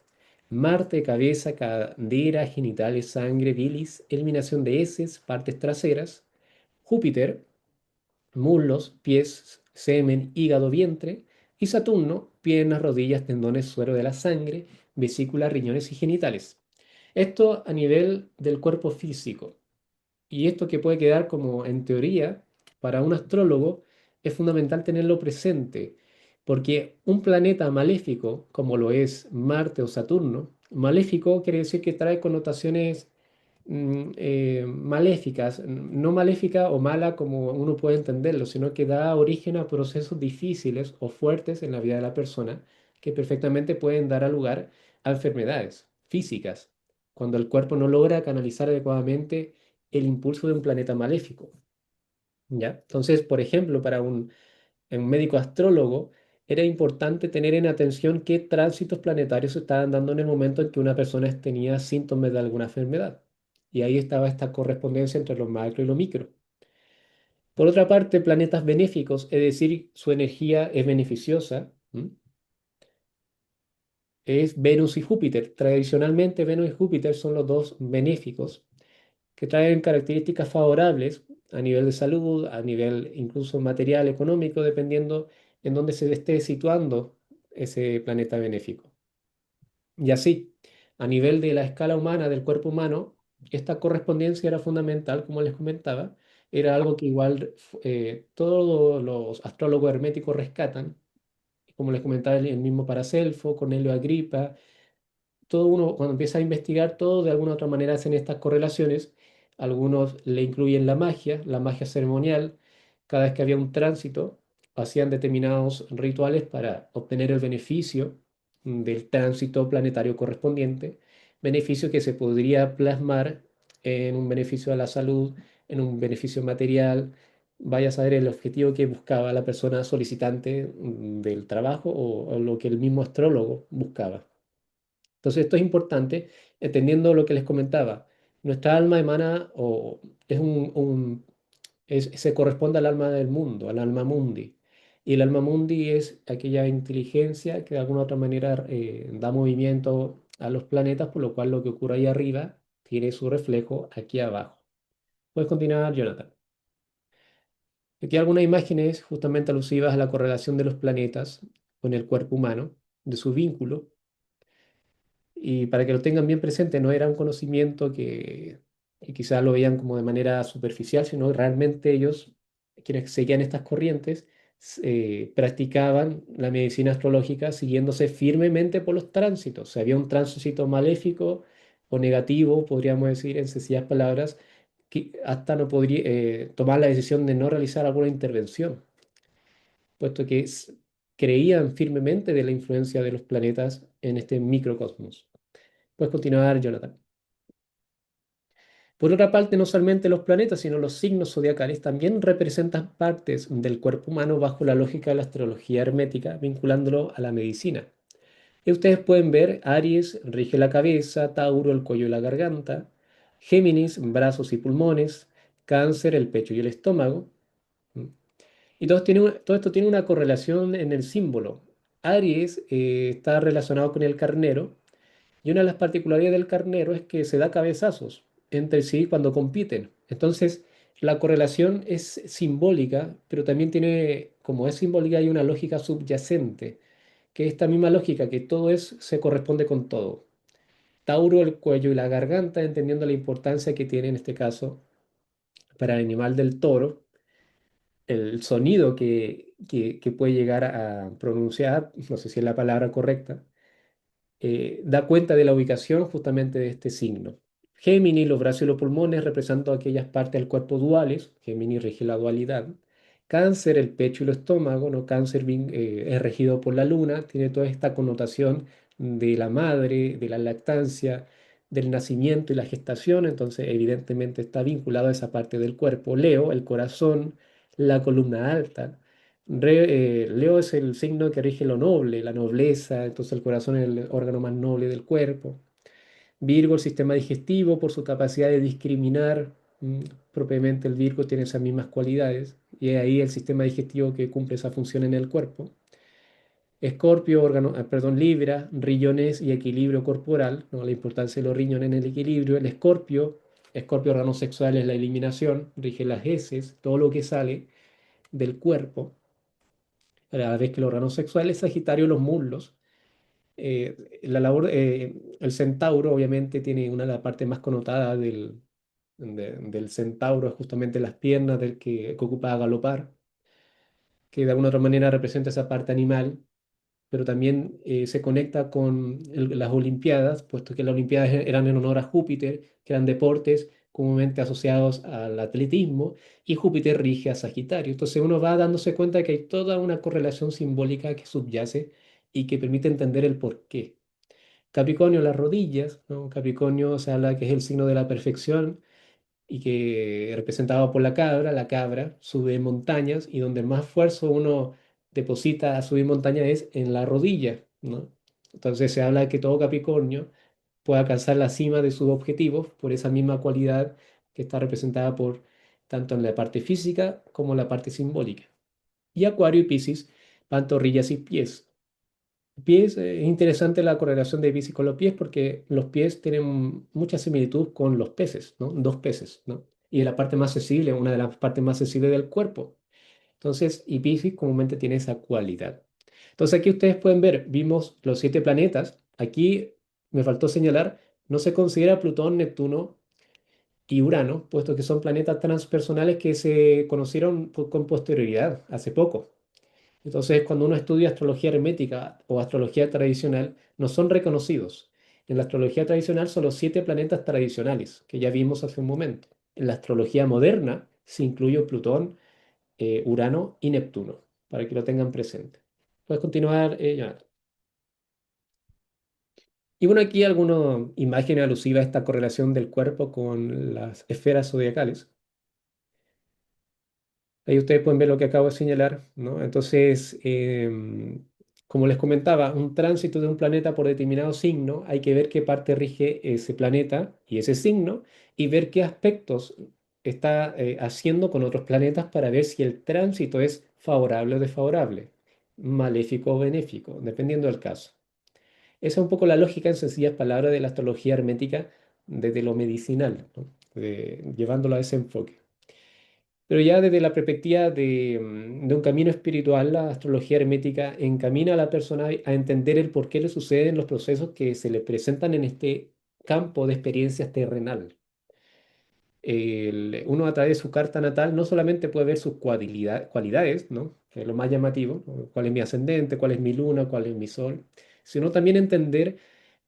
Marte, cabeza, cadera, genitales, sangre, bilis, eliminación de heces, partes traseras. Júpiter, muslos, pies, semen, hígado, vientre. Y Saturno, piernas, rodillas, tendones, suero de la sangre, vesícula, riñones y genitales. Esto a nivel del cuerpo físico. Y esto que puede quedar como en teoría, para un astrólogo es fundamental tenerlo presente, porque un planeta maléfico, como lo es Marte o Saturno, maléfico quiere decir que trae connotaciones maléficas, no maléfica o mala como uno puede entenderlo, sino que da origen a procesos difíciles o fuertes en la vida de la persona que perfectamente pueden dar a lugar a enfermedades físicas, cuando el cuerpo no logra canalizar adecuadamente el impulso de un planeta maléfico, ¿ya? Entonces, por ejemplo, para un médico astrólogo, era importante tener en atención qué tránsitos planetarios se estaban dando en el momento en que una persona tenía síntomas de alguna enfermedad. Y ahí estaba esta correspondencia entre lo macro y lo micro. Por otra parte, planetas benéficos, es decir, su energía es beneficiosa, es Venus y Júpiter. Tradicionalmente, Venus y Júpiter son los dos benéficos que traen características favorables a nivel de salud, a nivel incluso material, económico, dependiendo en dónde se esté situando ese planeta benéfico. Y así, a nivel de la escala humana, del cuerpo humano, Esta correspondencia era fundamental, como les comentaba, era algo que igual todos los astrólogos herméticos rescatan, como les comentaba el mismo Paracelso, Cornelio Agripa, todo uno cuando empieza a investigar, todo de alguna u otra manera hacen estas correlaciones. Algunos le incluyen la magia ceremonial. Cada vez que había un tránsito, hacían determinados rituales para obtener el beneficio del tránsito planetario correspondiente, beneficio que se podría plasmar en un beneficio a la salud, en un beneficio material. Vaya a saber el objetivo que buscaba la persona solicitante del trabajo o lo que el mismo astrólogo buscaba. Entonces, esto es importante, entendiendo lo que les comentaba. Nuestra alma emana o es se corresponde al alma del mundo, al alma mundi. Y el alma mundi es aquella inteligencia que de alguna u otra manera da movimiento a los planetas, por lo cual lo que ocurre ahí arriba tiene su reflejo aquí abajo. Puedes continuar, Jonathan. Aquí hay algunas imágenes justamente alusivas a la correlación de los planetas con el cuerpo humano, de su vínculo. Y para que lo tengan bien presente, no era un conocimiento que quizás lo veían como de manera superficial, sino realmente ellos, quienes seguían estas corrientes, practicaban la medicina astrológica siguiéndose firmemente por los tránsitos. O sea, había un tránsito maléfico o negativo, podríamos decir en sencillas palabras, que hasta no podría tomar la decisión de no realizar alguna intervención, puesto que creían firmemente de la influencia de los planetas en este microcosmos. Puedes continuar, Jonathan. Por otra parte, no solamente los planetas, sino los signos zodiacales también representan partes del cuerpo humano bajo la lógica de la astrología hermética, vinculándolo a la medicina. Y ustedes pueden ver, Aries rige la cabeza, Tauro el cuello y la garganta, Géminis brazos y pulmones, Cáncer el pecho y el estómago. Y todo esto tiene una correlación en el símbolo. Aries está relacionado con el carnero. Y una de las particularidades del carnero es que se da cabezazos entre sí cuando compiten. Entonces, la correlación es simbólica, pero también tiene, como es simbólica, hay una lógica subyacente, que es esta misma lógica, que todo se corresponde con todo. Tauro, el cuello y la garganta, entendiendo la importancia que tiene en este caso para el animal del toro, el sonido que puede llegar a pronunciar, no sé si es la palabra correcta, da cuenta de la ubicación justamente de este signo. Géminis, los brazos y los pulmones representando aquellas partes del cuerpo duales. Géminis rige la dualidad. Cáncer, el pecho y el estómago, ¿no? Cáncer es regido por la luna, tiene toda esta connotación de la madre, de la lactancia, del nacimiento y la gestación, entonces evidentemente está vinculado a esa parte del cuerpo. Leo, el corazón, la columna alta. Leo es el signo que rige lo noble, la nobleza, entonces el corazón es el órgano más noble del cuerpo. Virgo, el sistema digestivo, por su capacidad de discriminar, propiamente el Virgo tiene esas mismas cualidades, y es ahí el sistema digestivo que cumple esa función en el cuerpo. Escorpio, perdón, Libra, riñones y equilibrio corporal, ¿no? La importancia de los riñones en el equilibrio. El Escorpio, órgano sexual es la eliminación, rige las heces, todo lo que sale del cuerpo a la vez que los órganos sexuales, Sagitario, los muslos. El centauro obviamente tiene una de las partes más connotadas del centauro, es justamente las piernas del que ocupa a galopar, que de alguna otra manera representa esa parte animal, pero también se conecta con las Olimpiadas, puesto que las Olimpiadas eran en honor a Júpiter, que eran deportes comúnmente asociados al atletismo, y Júpiter rige a Sagitario. Entonces uno va dándose cuenta de que hay toda una correlación simbólica que subyace y que permite entender el porqué. Capricornio, las rodillas, ¿no? Capricornio se habla que es el signo de la perfección y que representado por la cabra sube montañas y donde más esfuerzo uno deposita a subir montañas es en la rodilla, ¿no? Entonces se habla de que todo Capricornio puede alcanzar la cima de sus objetivos por esa misma cualidad que está representada por tanto en la parte física como en la parte simbólica. Y Acuario y Piscis, pantorrillas y pies. Pies, es interesante la correlación de Piscis con los pies porque los pies tienen mucha similitud con los peces, ¿no? Dos peces, ¿no? Y es la parte más sensible, una de las partes más sensibles del cuerpo. Entonces, y Piscis comúnmente tiene esa cualidad. Entonces, aquí ustedes pueden ver, vimos los 7 planetas. Aquí me faltó señalar, no se considera Plutón, Neptuno y Urano, puesto que son planetas transpersonales que se conocieron con posterioridad, hace poco. Entonces, cuando uno estudia astrología hermética o astrología tradicional, no son reconocidos. En la astrología tradicional son los 7 planetas tradicionales, que ya vimos hace un momento. En la astrología moderna se incluye Plutón, Urano y Neptuno, para que lo tengan presente. Puedes continuar, Jonathan. Y bueno, aquí algunas imágenes alusivas a esta correlación del cuerpo con las esferas zodiacales. Ahí ustedes pueden ver lo que acabo de señalar, ¿no? Entonces, como les comentaba, un tránsito de un planeta por determinado signo, hay que ver qué parte rige ese planeta y ese signo y ver qué aspectos está haciendo con otros planetas para ver si el tránsito es favorable o desfavorable, maléfico o benéfico, dependiendo del caso. Esa es un poco la lógica en sencillas palabras de la astrología hermética desde lo medicinal, ¿no? Llevándolo a ese enfoque. Pero ya desde la perspectiva de un camino espiritual, la astrología hermética encamina a la persona a entender el por qué le suceden los procesos que se le presentan en este campo de experiencias terrenal. Uno a través de su carta natal no solamente puede ver sus cualidades, ¿no? Que es lo más llamativo, ¿no? Cuál es mi ascendente, cuál es mi luna, cuál es mi sol, sino también entender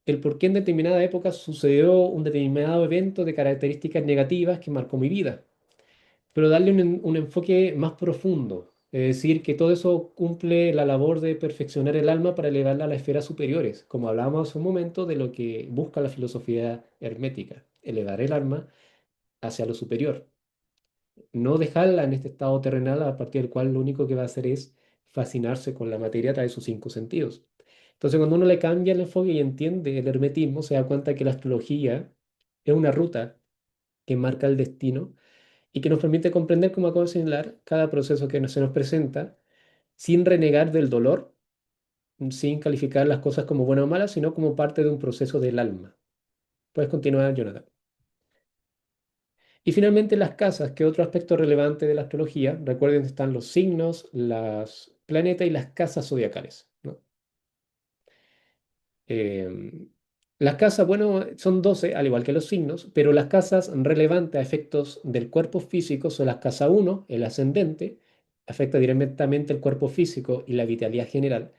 el por qué en determinada época sucedió un determinado evento de características negativas que marcó mi vida, pero darle un enfoque más profundo. Es decir, que todo eso cumple la labor de perfeccionar el alma para elevarla a las esferas superiores, como hablábamos hace un momento de lo que busca la filosofía hermética, elevar el alma hacia lo superior, no dejarla en este estado terrenal a partir del cual lo único que va a hacer es fascinarse con la materia a través de sus 5 sentidos. Entonces, cuando uno le cambia el enfoque y entiende el hermetismo, se da cuenta que la astrología es una ruta que marca el destino y que nos permite comprender, como acabo de señalar, cada proceso que se nos presenta sin renegar del dolor, sin calificar las cosas como buenas o malas, sino como parte de un proceso del alma. Puedes continuar, Jonathan. Y finalmente las casas, que otro aspecto relevante de la astrología, recuerden que están los signos, los planetas y las casas zodiacales, ¿no? Em, las casas, bueno, son 12 al igual que los signos, pero las casas relevantes a efectos del cuerpo físico son las casas uno, el ascendente, afecta directamente el cuerpo físico y la vitalidad general.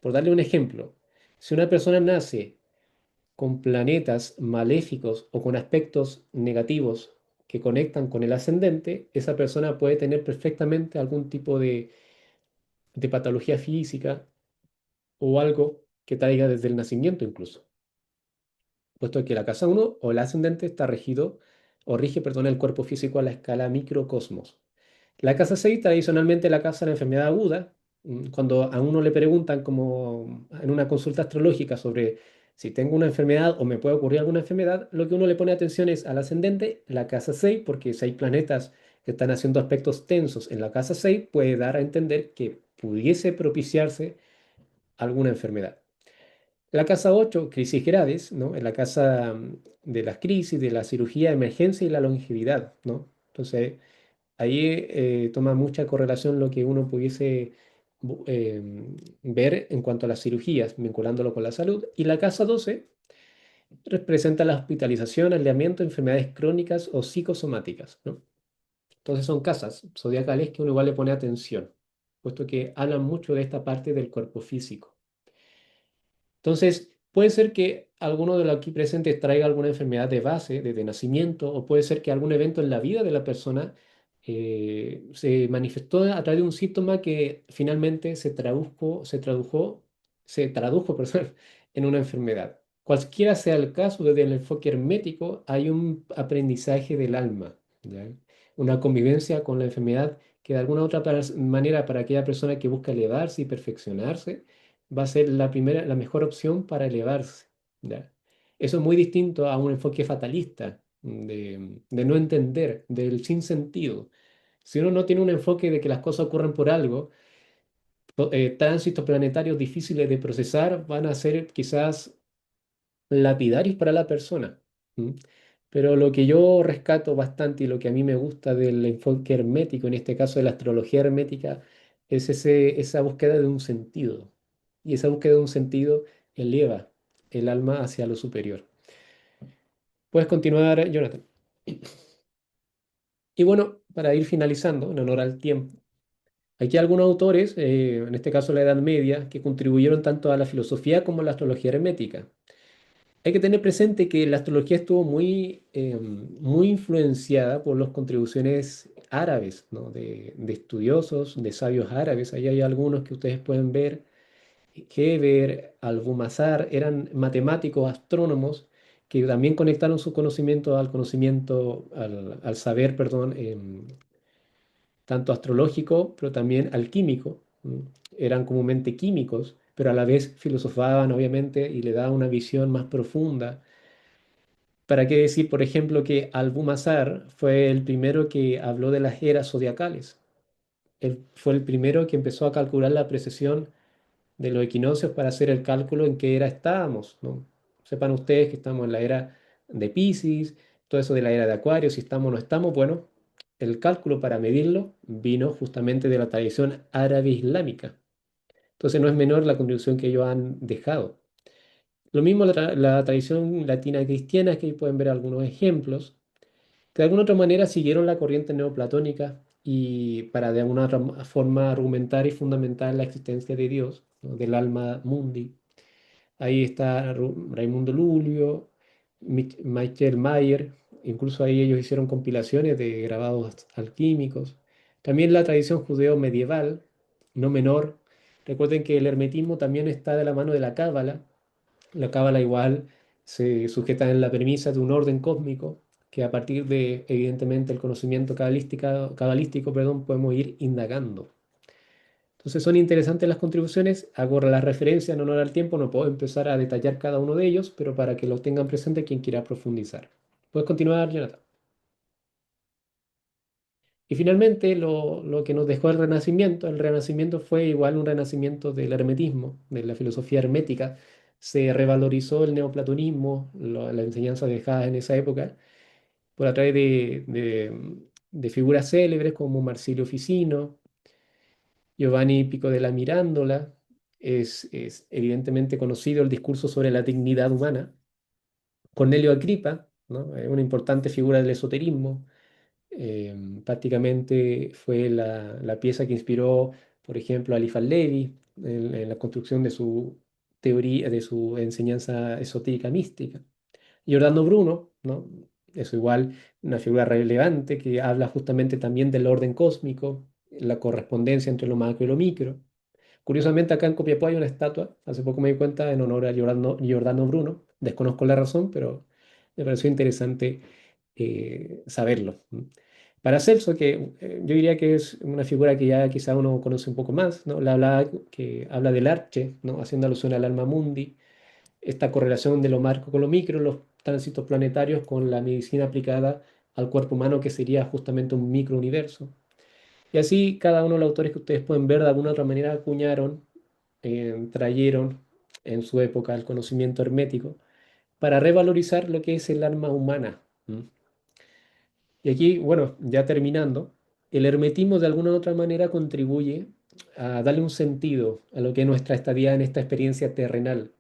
Por darle un ejemplo, si una persona nace con planetas maléficos o con aspectos negativos que conectan con el ascendente, esa persona puede tener perfectamente algún tipo de patología física o algo que traiga desde el nacimiento incluso, puesto que la casa uno o el ascendente está regido o rige, perdón, el cuerpo físico a la escala microcosmos. La casa 6 tradicionalmente la casa de la enfermedad aguda. Cuando a uno le preguntan como en una consulta astrológica sobre si tengo una enfermedad o me puede ocurrir alguna enfermedad, lo que uno le pone atención es al ascendente, la casa 6, porque si hay planetas que están haciendo aspectos tensos en la casa 6, puede dar a entender que pudiese propiciarse alguna enfermedad. La casa 8, crisis graves, ¿no? En la casa de las crisis, de la cirugía de emergencia y la longevidad, ¿no? Entonces, ahí toma mucha correlación lo que uno pudiese ver en cuanto a las cirugías, vinculándolo con la salud. Y la casa 12 representa la hospitalización, aislamiento, enfermedades crónicas o psicosomáticas, ¿no? Entonces son casas zodiacales que uno igual le pone atención, puesto que hablan mucho de esta parte del cuerpo físico. Entonces, puede ser que alguno de los aquí presentes traiga alguna enfermedad de base, desde nacimiento, o puede ser que algún evento en la vida de la persona se manifestó a través de un síntoma que finalmente se tradujo, perdón, en una enfermedad. Cualquiera sea el caso, desde el enfoque hermético, hay un aprendizaje del alma, ¿ya? Una convivencia con la enfermedad que de alguna u otra manera para aquella persona que busca elevarse y perfeccionarse, va a ser la primera, la mejor opción para elevarse, ¿ya? Eso es muy distinto a un enfoque fatalista, de no entender, del sinsentido. Si uno no tiene un enfoque de que las cosas ocurren por algo, tránsitos planetarios difíciles de procesar van a ser quizás lapidarios para la persona. ¿M? Pero lo que yo rescato bastante y lo que a mí me gusta del enfoque hermético, en este caso de la astrología hermética, es esa búsqueda de un sentido. Y esa búsqueda de un sentido eleva el alma hacia lo superior. Puedes continuar, Jonathan. Y bueno, para ir finalizando, en honor al tiempo, aquí algunos autores, en este caso la Edad Media, que contribuyeron tanto a la filosofía como a la astrología hermética. Hay que tener presente que la astrología estuvo muy influenciada por las contribuciones árabes, ¿no? De estudiosos, de sabios árabes. Ahí hay algunos que ustedes pueden ver. Geber, Albumazar, eran matemáticos, astrónomos, que también conectaron su conocimiento al conocimiento, al saber, perdón, tanto astrológico, pero también alquímico. Eran comúnmente químicos, pero a la vez filosofaban, obviamente, y le daban una visión más profunda. ¿Para qué decir, por ejemplo, que Albumazar fue el primero que habló de las eras zodiacales? Él fue el primero que empezó a calcular la precesión de los equinoccios para hacer el cálculo en qué era estábamos, ¿no? Sepan ustedes que estamos en la era de Piscis, todo eso de la era de Acuario, si estamos o no estamos, bueno, el cálculo para medirlo vino justamente de la tradición árabe islámica. Entonces no es menor la contribución que ellos han dejado. Lo mismo la tradición latina cristiana, que ahí pueden ver algunos ejemplos, que de alguna otra manera siguieron la corriente neoplatónica y para de alguna otra forma argumentar y fundamentar la existencia de Dios, ¿no? Del alma mundi. Ahí está Raimundo Lulio, Michael Mayer, incluso ahí ellos hicieron compilaciones de grabados alquímicos. También la tradición judeo medieval, no menor. Recuerden que el hermetismo también está de la mano de la cábala. La cábala igual se sujeta en la premisa de un orden cósmico que a partir de, evidentemente, el conocimiento cabalístico, perdón, podemos ir indagando. Entonces son interesantes las contribuciones, hago la referencia en honor al tiempo, no puedo empezar a detallar cada uno de ellos, pero para que los tengan presente quien quiera profundizar. Puedes continuar, Jonathan. Y finalmente, lo que nos dejó el Renacimiento fue igual un renacimiento del hermetismo, de la filosofía hermética. Se revalorizó el neoplatonismo, la enseñanza dejada en esa época, por a través de figuras célebres como Marsilio Ficino, Giovanni Pico de la Mirandola. Es evidentemente conocido el discurso sobre la dignidad humana. Cornelio Agripa, ¿no? Una importante figura del esoterismo. Prácticamente fue la pieza que inspiró, por ejemplo, a Eliphas Levi en la construcción de su teoría, de su enseñanza esotérica mística. Giordano Bruno, ¿no? Es igual una figura relevante que habla justamente también del orden cósmico, la correspondencia entre lo macro y lo micro. Curiosamente, acá en Copiapó hay una estatua, hace poco me di cuenta, en honor a Giordano Bruno. Desconozco la razón, pero me pareció interesante saberlo. Paracelso, que yo diría que es una figura que ya quizá uno conoce un poco más, ¿no? Que habla del arche, ¿no? Haciendo alusión al alma mundi, esta correlación de lo macro con lo micro, los tránsitos planetarios con la medicina aplicada al cuerpo humano, que sería justamente un microuniverso. Y así cada uno de los autores que ustedes pueden ver de alguna u otra manera acuñaron, trajeron en su época el conocimiento hermético para revalorizar lo que es el alma humana. ¿M? Y aquí, bueno, ya terminando, el hermetismo de alguna u otra manera contribuye a darle un sentido a lo que es nuestra estadía en esta experiencia terrenal.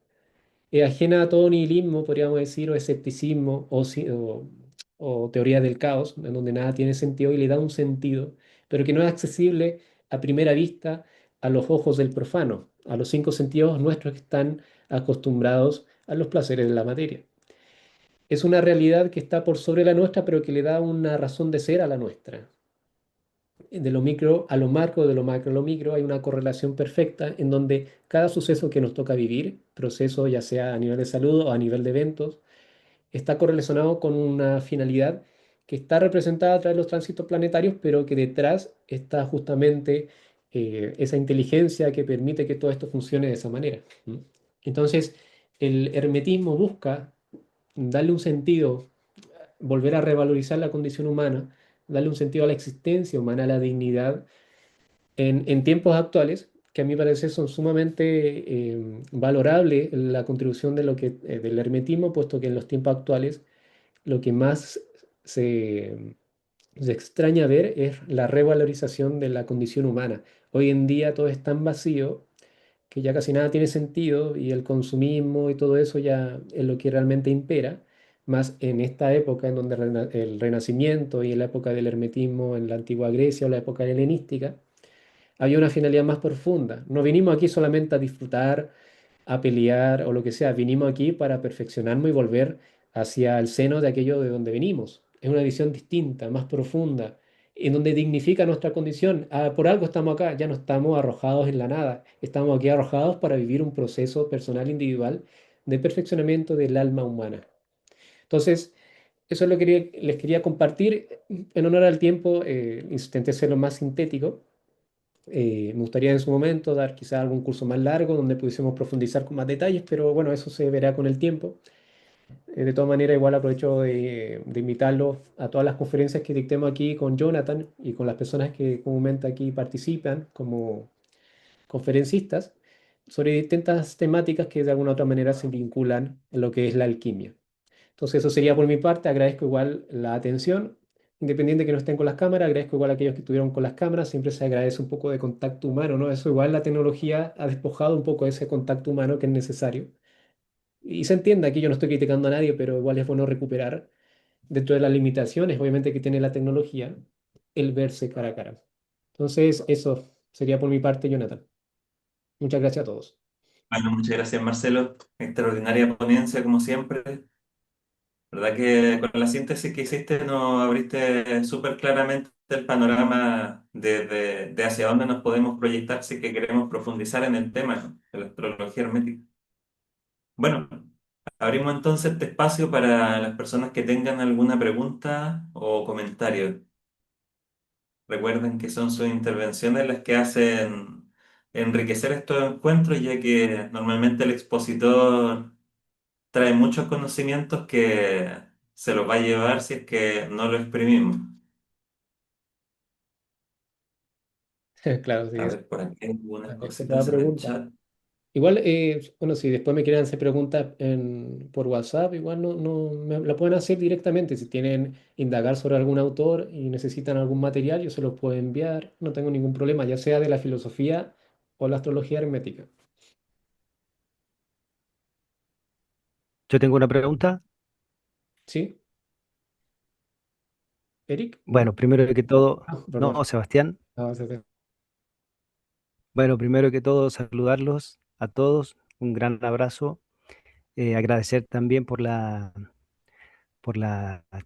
Es ajena a todo nihilismo, podríamos decir, o escepticismo, o teoría del caos, en donde nada tiene sentido y le da un sentido, pero que no es accesible a primera vista a los ojos del profano, a los cinco sentidos nuestros que están acostumbrados a los placeres de la materia. Es una realidad que está por sobre la nuestra, pero que le da una razón de ser a la nuestra. De lo micro a lo macro, de lo macro a lo micro, hay una correlación perfecta en donde cada suceso que nos toca vivir, proceso ya sea a nivel de salud o a nivel de eventos, está correlacionado con una finalidad que está representada a través de los tránsitos planetarios, pero que detrás está justamente esa inteligencia que permite que todo esto funcione de esa manera. ¿M? Entonces, el hermetismo busca darle un sentido, volver a revalorizar la condición humana, darle un sentido a la existencia humana, a la dignidad, en tiempos actuales, que a mi parecer son sumamente valorables la contribución de del hermetismo, puesto que en los tiempos actuales lo que más se, se extraña ver es la revalorización de la condición humana. Hoy en día todo es tan vacío que ya casi nada tiene sentido y el consumismo y todo eso ya es lo que realmente impera, más en esta época en donde el Renacimiento y en la época del Hermetismo en la antigua Grecia o la época helenística, había una finalidad más profunda. No vinimos aquí solamente a disfrutar, a pelear o lo que sea, vinimos aquí para perfeccionarnos y volver hacia el seno de aquello de donde venimos. Es una visión distinta, más profunda, en donde dignifica nuestra condición. Ah, por algo estamos acá, ya no estamos arrojados en la nada, estamos aquí arrojados para vivir un proceso personal individual de perfeccionamiento del alma humana. Entonces, eso es lo que les quería compartir. En honor al tiempo, intenté ser lo más sintético. Me gustaría en su momento dar quizá algún curso más largo donde pudiésemos profundizar con más detalles, pero bueno, eso se verá con el tiempo. De todas maneras, igual aprovecho de invitarlos a todas las conferencias que dictemos aquí con Jonathan y con las personas que comúnmente aquí participan como conferencistas sobre distintas temáticas que de alguna u otra manera se vinculan en lo que es la alquimia. Entonces eso sería por mi parte. Agradezco igual la atención, independiente que no estén con las cámaras, agradezco igual a aquellos que estuvieron con las cámaras, siempre se agradece un poco de contacto humano, ¿no? Eso igual la tecnología ha despojado un poco de ese contacto humano que es necesario. Y se entiende, aquí yo no estoy criticando a nadie, pero igual es bueno recuperar dentro de las limitaciones, obviamente, que tiene la tecnología, el verse cara a cara. Entonces eso sería por mi parte, Jonathan. Muchas gracias a todos. Bueno, muchas gracias, Marcelo. Extraordinaria ponencia, como siempre. ¿Verdad que con la síntesis que hiciste nos abriste súper claramente el panorama de hacia dónde nos podemos proyectar si que queremos profundizar en el tema, ¿no? De la astrología hermética? Bueno, abrimos entonces este espacio para las personas que tengan alguna pregunta o comentario. Recuerden que son sus intervenciones las que hacen enriquecer estos encuentros, ya que normalmente el expositor trae muchos conocimientos que se los va a llevar si es que no lo exprimimos. Claro, sí, A ver, por aquí hay algunas agradezco toda cositas en el pregunta. chat. Igual, bueno, si después me quieren hacer preguntas por WhatsApp, igual me la pueden hacer directamente. Si tienen indagar sobre algún autor y necesitan algún material, yo se los puedo enviar. No tengo ningún problema, ya sea de la filosofía o la astrología hermética. Yo tengo una pregunta. ¿Sí? ¿Eric? Bueno, primero que todo, Ah, perdón. no, Sebastián. Ah, Bueno, primero que todo, saludarlos a todos. Un gran abrazo. Agradecer también por la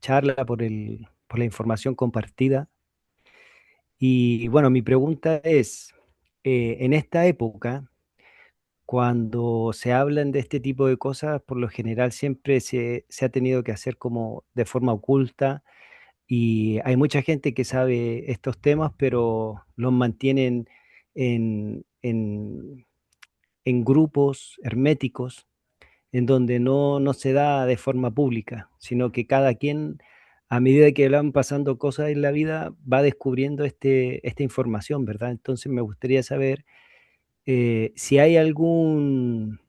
charla, por la información compartida. Y bueno, mi pregunta es, en esta época, cuando se hablan de este tipo de cosas, por lo general siempre se ha tenido que hacer como de forma oculta. Y hay mucha gente que sabe estos temas, pero los mantienen en grupos herméticos, en donde no se da de forma pública, sino que cada quien, a medida que le van pasando cosas en la vida, va descubriendo esta información, ¿verdad? Entonces me gustaría saber si hay algún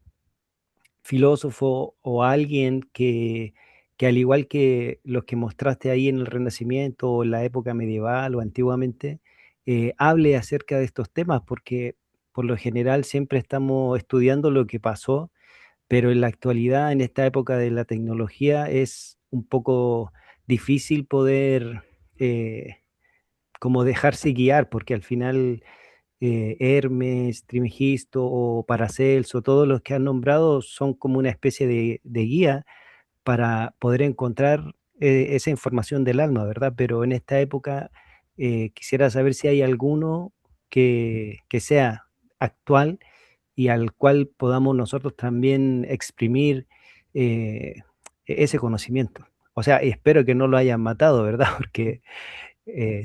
filósofo o alguien que al igual que los que mostraste ahí en el Renacimiento o en la época medieval o antiguamente, hable acerca de estos temas, porque por lo general siempre estamos estudiando lo que pasó, pero en la actualidad, en esta época de la tecnología, es un poco difícil poder como dejarse guiar, porque al final Hermes, Trimigisto o Paracelso, todos los que han nombrado son como una especie de guía para poder encontrar esa información del alma, ¿verdad? Pero en esta época quisiera saber si hay alguno que sea actual y al cual podamos nosotros también exprimir eh, ese conocimiento. O sea, y espero que no lo hayan matado, ¿verdad? Porque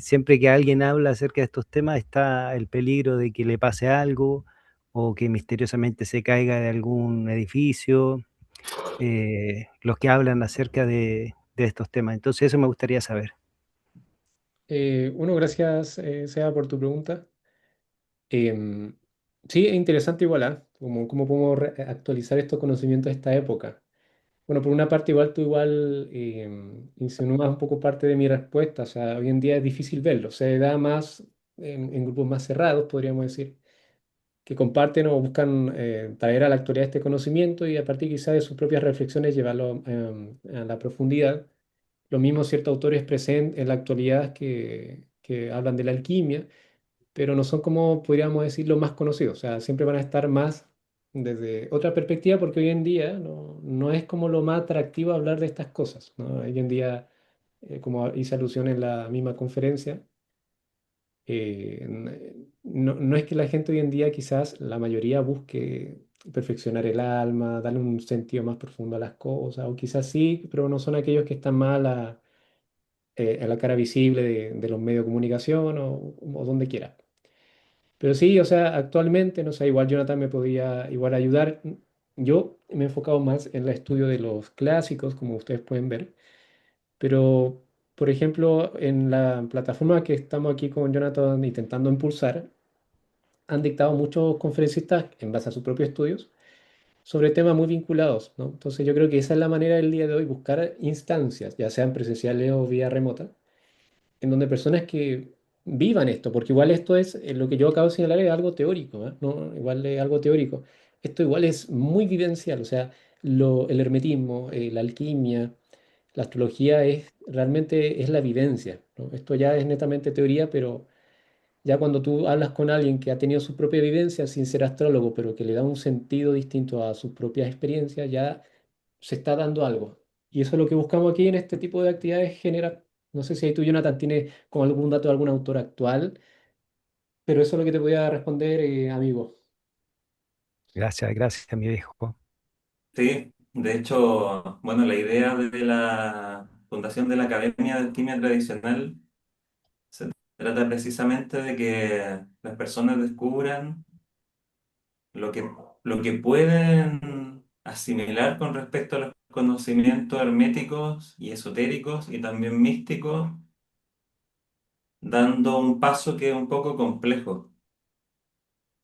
siempre que alguien habla acerca de estos temas está el peligro de que le pase algo o que misteriosamente se caiga de algún edificio, los que hablan acerca de estos temas. Entonces eso me gustaría saber. Bueno, gracias, Seba, por tu pregunta. Em, sí, es interesante igual, ¿ah? Cómo podemos actualizar estos conocimientos de esta época. Bueno, por una parte, igual tú igual insinúas un poco parte de mi respuesta. O sea, hoy en día es difícil verlo. Se da más en grupos más cerrados, podríamos decir. que comparten o buscan traer a la actualidad este conocimiento y a partir quizá de sus propias reflexiones llevarlo a la profundidad. Lo mismo ciertos autores presentes en la actualidad que hablan de la alquimia, pero no son como podríamos decir los más conocidos, o sea, siempre van a estar más desde otra perspectiva porque hoy en día no es como lo más atractivo hablar de estas cosas, ¿no? Hoy en día, como hice alusión en la misma conferencia, no es que la gente hoy en día, quizás la mayoría busque perfeccionar el alma, darle un sentido más profundo a las cosas, o quizás sí, pero no son aquellos que están más a la cara visible de los medios de comunicación o donde quiera. Pero sí, o sea, actualmente, no sé, igual Jonathan me podía igual ayudar. Yo me he enfocado más en el estudio de los clásicos, como ustedes pueden ver, pero, por ejemplo, en la plataforma que estamos aquí con Jonathan intentando impulsar, han dictado muchos conferencistas en base a sus propios estudios sobre temas muy vinculados, ¿no? Entonces yo creo que esa es la manera del día de hoy, buscar instancias, ya sean presenciales o vía remota, en donde personas que vivan esto, porque igual esto es, lo que yo acabo de señalar es algo teórico, ¿eh? ¿No? Igual es algo teórico. Esto igual es muy vivencial, o sea, el hermetismo, la alquimia, la astrología es realmente es la vivencia, ¿no? Esto ya es netamente teoría, pero ya cuando tú hablas con alguien que ha tenido su propia vivencia sin ser astrólogo, pero que le da un sentido distinto a sus propias experiencias, ya se está dando algo. Y eso es lo que buscamos aquí en este tipo de actividades generar. No sé si ahí tú, Jonathan, tienes con algún dato de algún autor actual, pero eso es lo que te voy a responder, amigo. Gracias, gracias, mi viejo. Sí, de hecho, bueno, la idea de la fundación de la Academia de Alquimia Tradicional se trata precisamente de que las personas descubran lo que, lo que pueden asimilar con respecto a los conocimientos herméticos y esotéricos y también místicos, dando un paso que es un poco complejo,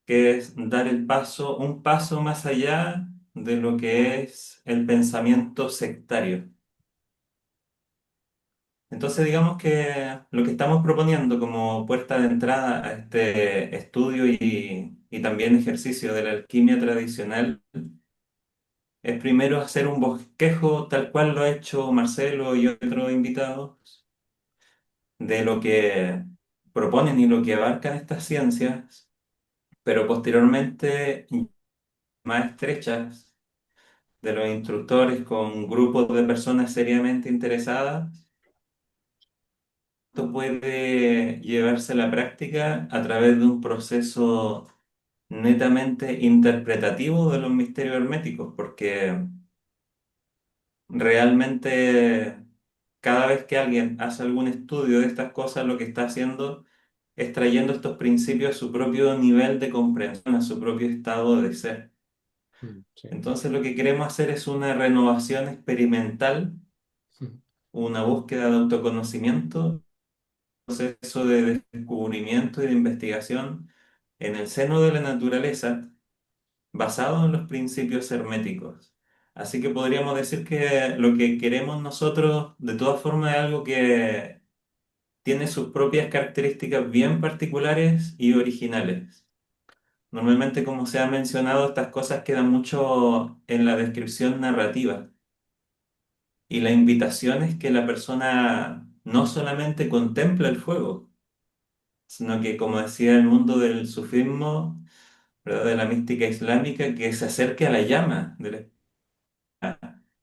que es dar un paso más allá de lo que es el pensamiento sectario. Entonces, digamos que lo que estamos proponiendo como puerta de entrada a este estudio y también ejercicio de la alquimia tradicional es primero hacer un bosquejo, tal cual lo ha hecho Marcelo y otros invitados, de lo que proponen y lo que abarcan estas ciencias, pero posteriormente más estrechas de los instructores con grupos de personas seriamente interesadas. Esto puede llevarse a la práctica a través de un proceso netamente interpretativo de los misterios herméticos, porque realmente cada vez que alguien hace algún estudio de estas cosas, lo que está haciendo es trayendo estos principios a su propio nivel de comprensión, a su propio estado de ser. Sí. Entonces lo que queremos hacer es una renovación experimental, Mm. una búsqueda de autoconocimiento, proceso de descubrimiento y de investigación en el seno de la naturaleza, basado en los principios herméticos. Así que podríamos decir que lo que queremos nosotros, de todas formas, es algo que tiene sus propias características bien particulares y originales. Normalmente, como se ha mencionado, estas cosas quedan mucho en la descripción narrativa. Y la invitación es que la persona no solamente contempla el fuego, sino que, como decía el mundo del sufismo, ¿verdad? De la mística islámica, que se acerque a la llama,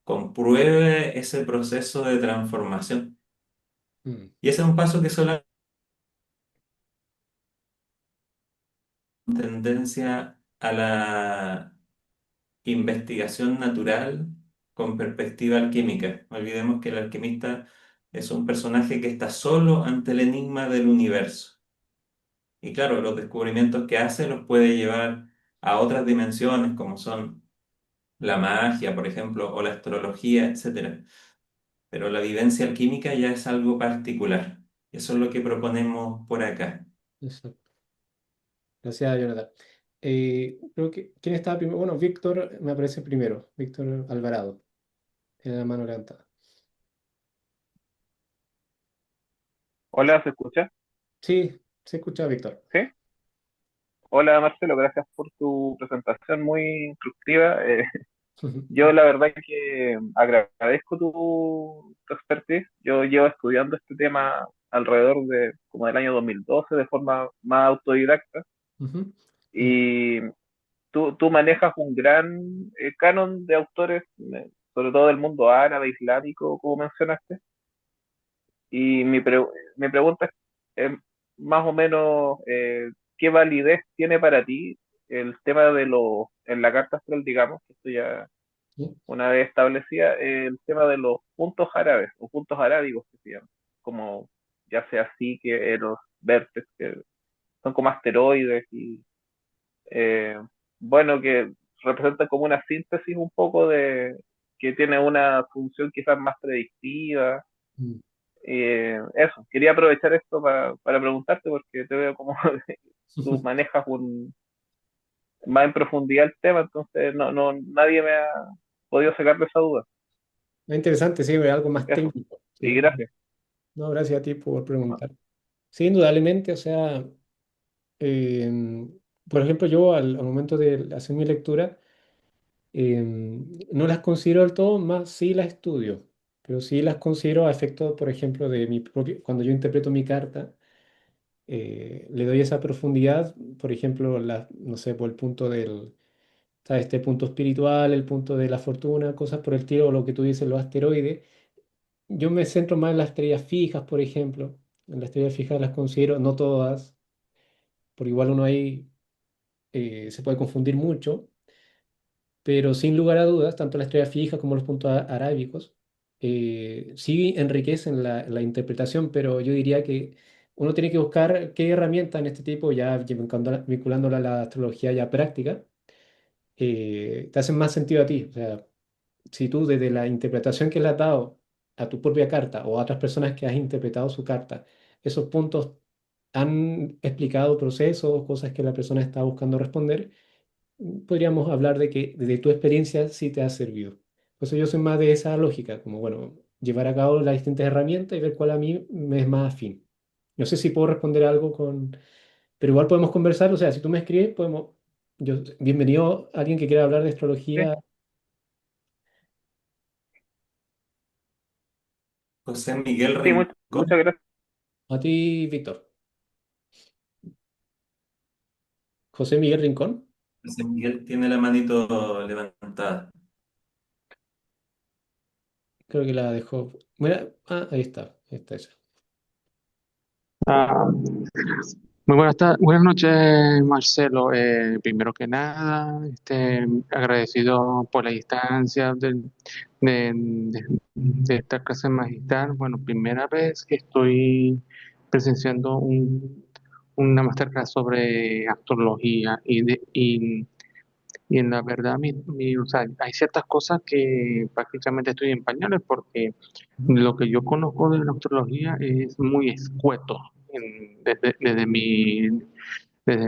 compruebe ese proceso de transformación. Mm. Y ese es un paso que solo tendencia a la investigación natural con perspectiva alquímica. No olvidemos que el alquimista es un personaje que está solo ante el enigma del universo. Y claro, los descubrimientos que hace los puede llevar a otras dimensiones como son la magia, por ejemplo, o la astrología, etcétera. Pero la vivencia alquímica ya es algo particular. Eso es lo que proponemos por acá. Exacto. Gracias, Jonathan. Creo que, ¿quién estaba primero? Bueno, Víctor me aparece primero. Víctor Alvarado, tiene la mano levantada. Hola, ¿se escucha? Sí, se escucha, Víctor. ¿Sí? Hola Marcelo, gracias por tu presentación muy instructiva. Yo la verdad que agradezco tu expertise. Yo llevo estudiando este tema alrededor de como del año 2012 de forma más autodidacta Ujú. y tú manejas un gran canon de autores, sobre todo del mundo árabe, islámico, como mencionaste. Y mi pregunta es más o menos, ¿qué validez tiene para ti el tema de en la carta astral, digamos, que esto ya Sí. una vez establecida, el tema de los puntos árabes o puntos arábigos que se llaman, como ya sea así que Eros, Vértex, que son como asteroides y eh, bueno, que representan como una síntesis un poco de que tiene una función quizás más predictiva. Mm. Eso, quería aprovechar esto para preguntarte porque te veo como tú manejas más en profundidad el tema, entonces nadie me ha podido sacar de esa duda. Es interesante, sí, es algo más Eso, técnico. y Sí. gracias. No, gracias a ti por preguntar. Sí, indudablemente, o sea, em, por ejemplo, yo al momento de hacer mi lectura, no las considero del todo, más sí las estudio, pero sí las considero a efecto, por ejemplo, de mi propio, cuando yo interpreto mi carta, le doy esa profundidad, por ejemplo, no sé, por el punto ¿sabes? Este punto espiritual, el punto de la fortuna, cosas por el estilo, o lo que tú dices, los asteroides. Yo me centro más en las estrellas fijas, por ejemplo. En las estrellas fijas las considero, no todas, por igual uno ahí se puede confundir mucho, pero sin lugar a dudas, tanto la estrella fija como los puntos arábicos sí enriquecen la interpretación, pero yo diría que uno tiene que buscar qué herramienta en este tipo, ya vinculándola a la astrología ya práctica, te hacen más sentido a ti. O sea, si tú desde la interpretación que le has dado a tu propia carta o a otras personas que has interpretado su carta, esos puntos han explicado procesos, cosas que la persona está buscando responder, podríamos hablar de que desde tu experiencia sí te ha servido. Por eso yo soy más de esa lógica, como bueno, llevar a cabo las distintas herramientas y ver cuál a mí me es más afín. No sé si puedo responder algo con... Pero igual podemos conversar, o sea, si tú me escribes, podemos... Bienvenido a alguien que quiera hablar de Sí, astrología. José Miguel sí, Rincón. muchas gracias. A ti, Víctor. José Miguel Rincón. José Miguel tiene la manito levantada. Creo que la dejó. Mira, ahí está. Ahí está esa. Ah, muy buenas noches, Marcelo. Primero que nada, agradecido por la instancia de esta clase magistral. Bueno, primera vez que estoy presenciando una masterclass sobre astrología y en la verdad, o sea, hay ciertas cosas que prácticamente estoy en pañales porque Ujú. lo que yo conozco de la astrología es muy escueto desde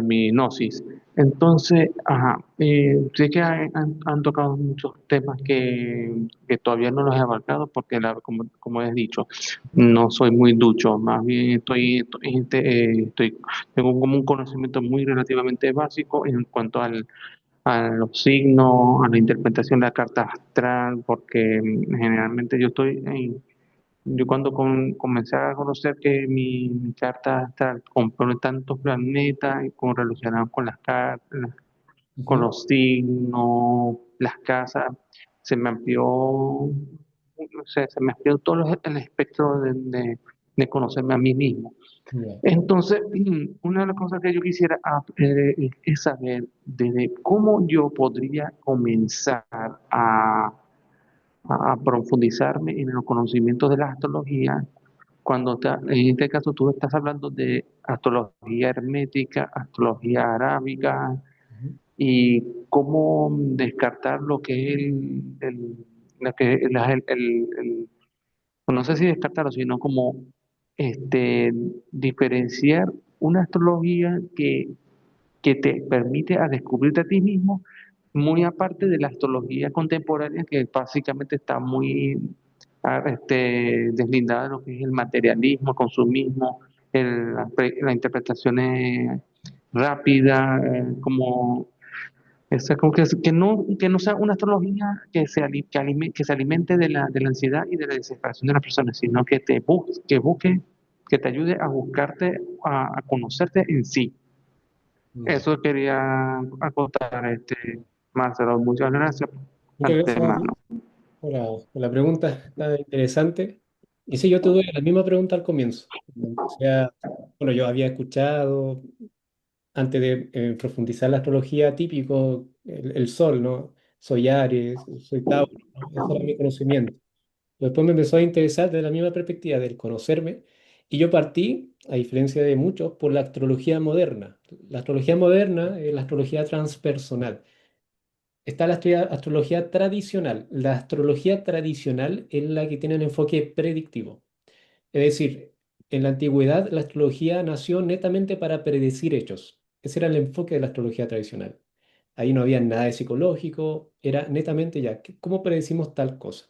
mi gnosis. Entonces, ajá, sí que han tocado muchos temas que todavía no los he abarcado porque, como he dicho, no soy muy ducho, más bien tengo como un conocimiento muy relativamente básico en cuanto a los signos, a la interpretación de la carta astral, porque generalmente yo cuando comencé a conocer que mi carta astral compone tantos planetas y con relacionados con las cartas, con Ujú. los signos, las casas, se me amplió, no sé, se me amplió todo el espectro de conocerme a mí mismo. Ya. Entonces, una de las cosas que yo quisiera es saber desde cómo yo podría comenzar a profundizarme en los conocimientos de la astrología, en este caso tú estás hablando de astrología hermética, astrología arábiga, Ujú. y cómo descartar lo que es lo que es no sé si descartarlo, sino como diferenciar una astrología que te permite a descubrirte a ti mismo, muy aparte de la astrología contemporánea que básicamente está muy deslindada de lo que es el materialismo, el consumismo, las interpretaciones rápida, como, como que no sea una astrología que se alimente de la ansiedad y de la desesperación de las personas, sino que busque, que te ayude a buscarte, a conocerte en sí. Ya. Eso quería acotar, Marcelo. Muchas gracias Muchas gracias a ti antemano. por la pregunta, está interesante. Y sí, yo tuve la misma pregunta al comienzo. O sea, bueno, yo había escuchado, antes de profundizar la astrología, típico, el sol, ¿no? Soy Aries, soy Tauro, ¿no? Ese era mi conocimiento. Después me empezó a interesar desde la misma perspectiva del conocerme y yo partí, a diferencia de muchos, por la astrología moderna. La astrología moderna es la astrología transpersonal. Está la astrología tradicional. La astrología tradicional es la que tiene un enfoque predictivo. Es decir, en la antigüedad la astrología nació netamente para predecir hechos. Ese era el enfoque de la astrología tradicional. Ahí no había nada de psicológico, era netamente ya, ¿cómo predecimos tal cosa?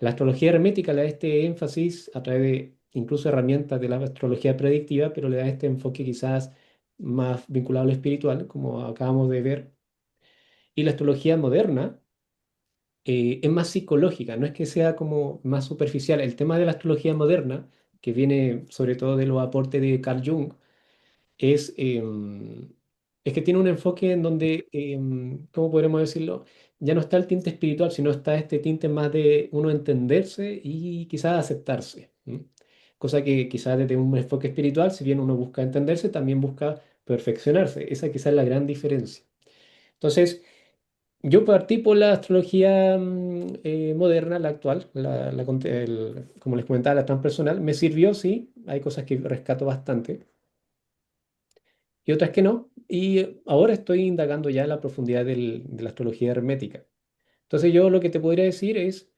La astrología hermética le da este énfasis a través de incluso herramientas de la astrología predictiva, pero le da este enfoque quizás más vinculado a lo espiritual, como acabamos de ver. Y la astrología moderna es más psicológica, no es que sea como más superficial. El tema de la astrología moderna, que viene sobre todo de los aportes de Carl Jung, es, es que tiene un enfoque en donde, ¿cómo podremos decirlo? Ya no está el tinte espiritual, sino está este tinte más de uno entenderse y quizás aceptarse. Cosa que quizás desde un enfoque espiritual, si bien uno busca entenderse, también busca perfeccionarse. Esa quizás es la gran diferencia. Entonces, yo partí por la astrología moderna, la actual, como les comentaba, la transpersonal. Me sirvió, sí, hay cosas que rescato bastante y otras que no. Y ahora estoy indagando ya en la profundidad de la astrología hermética. Entonces yo lo que te podría decir es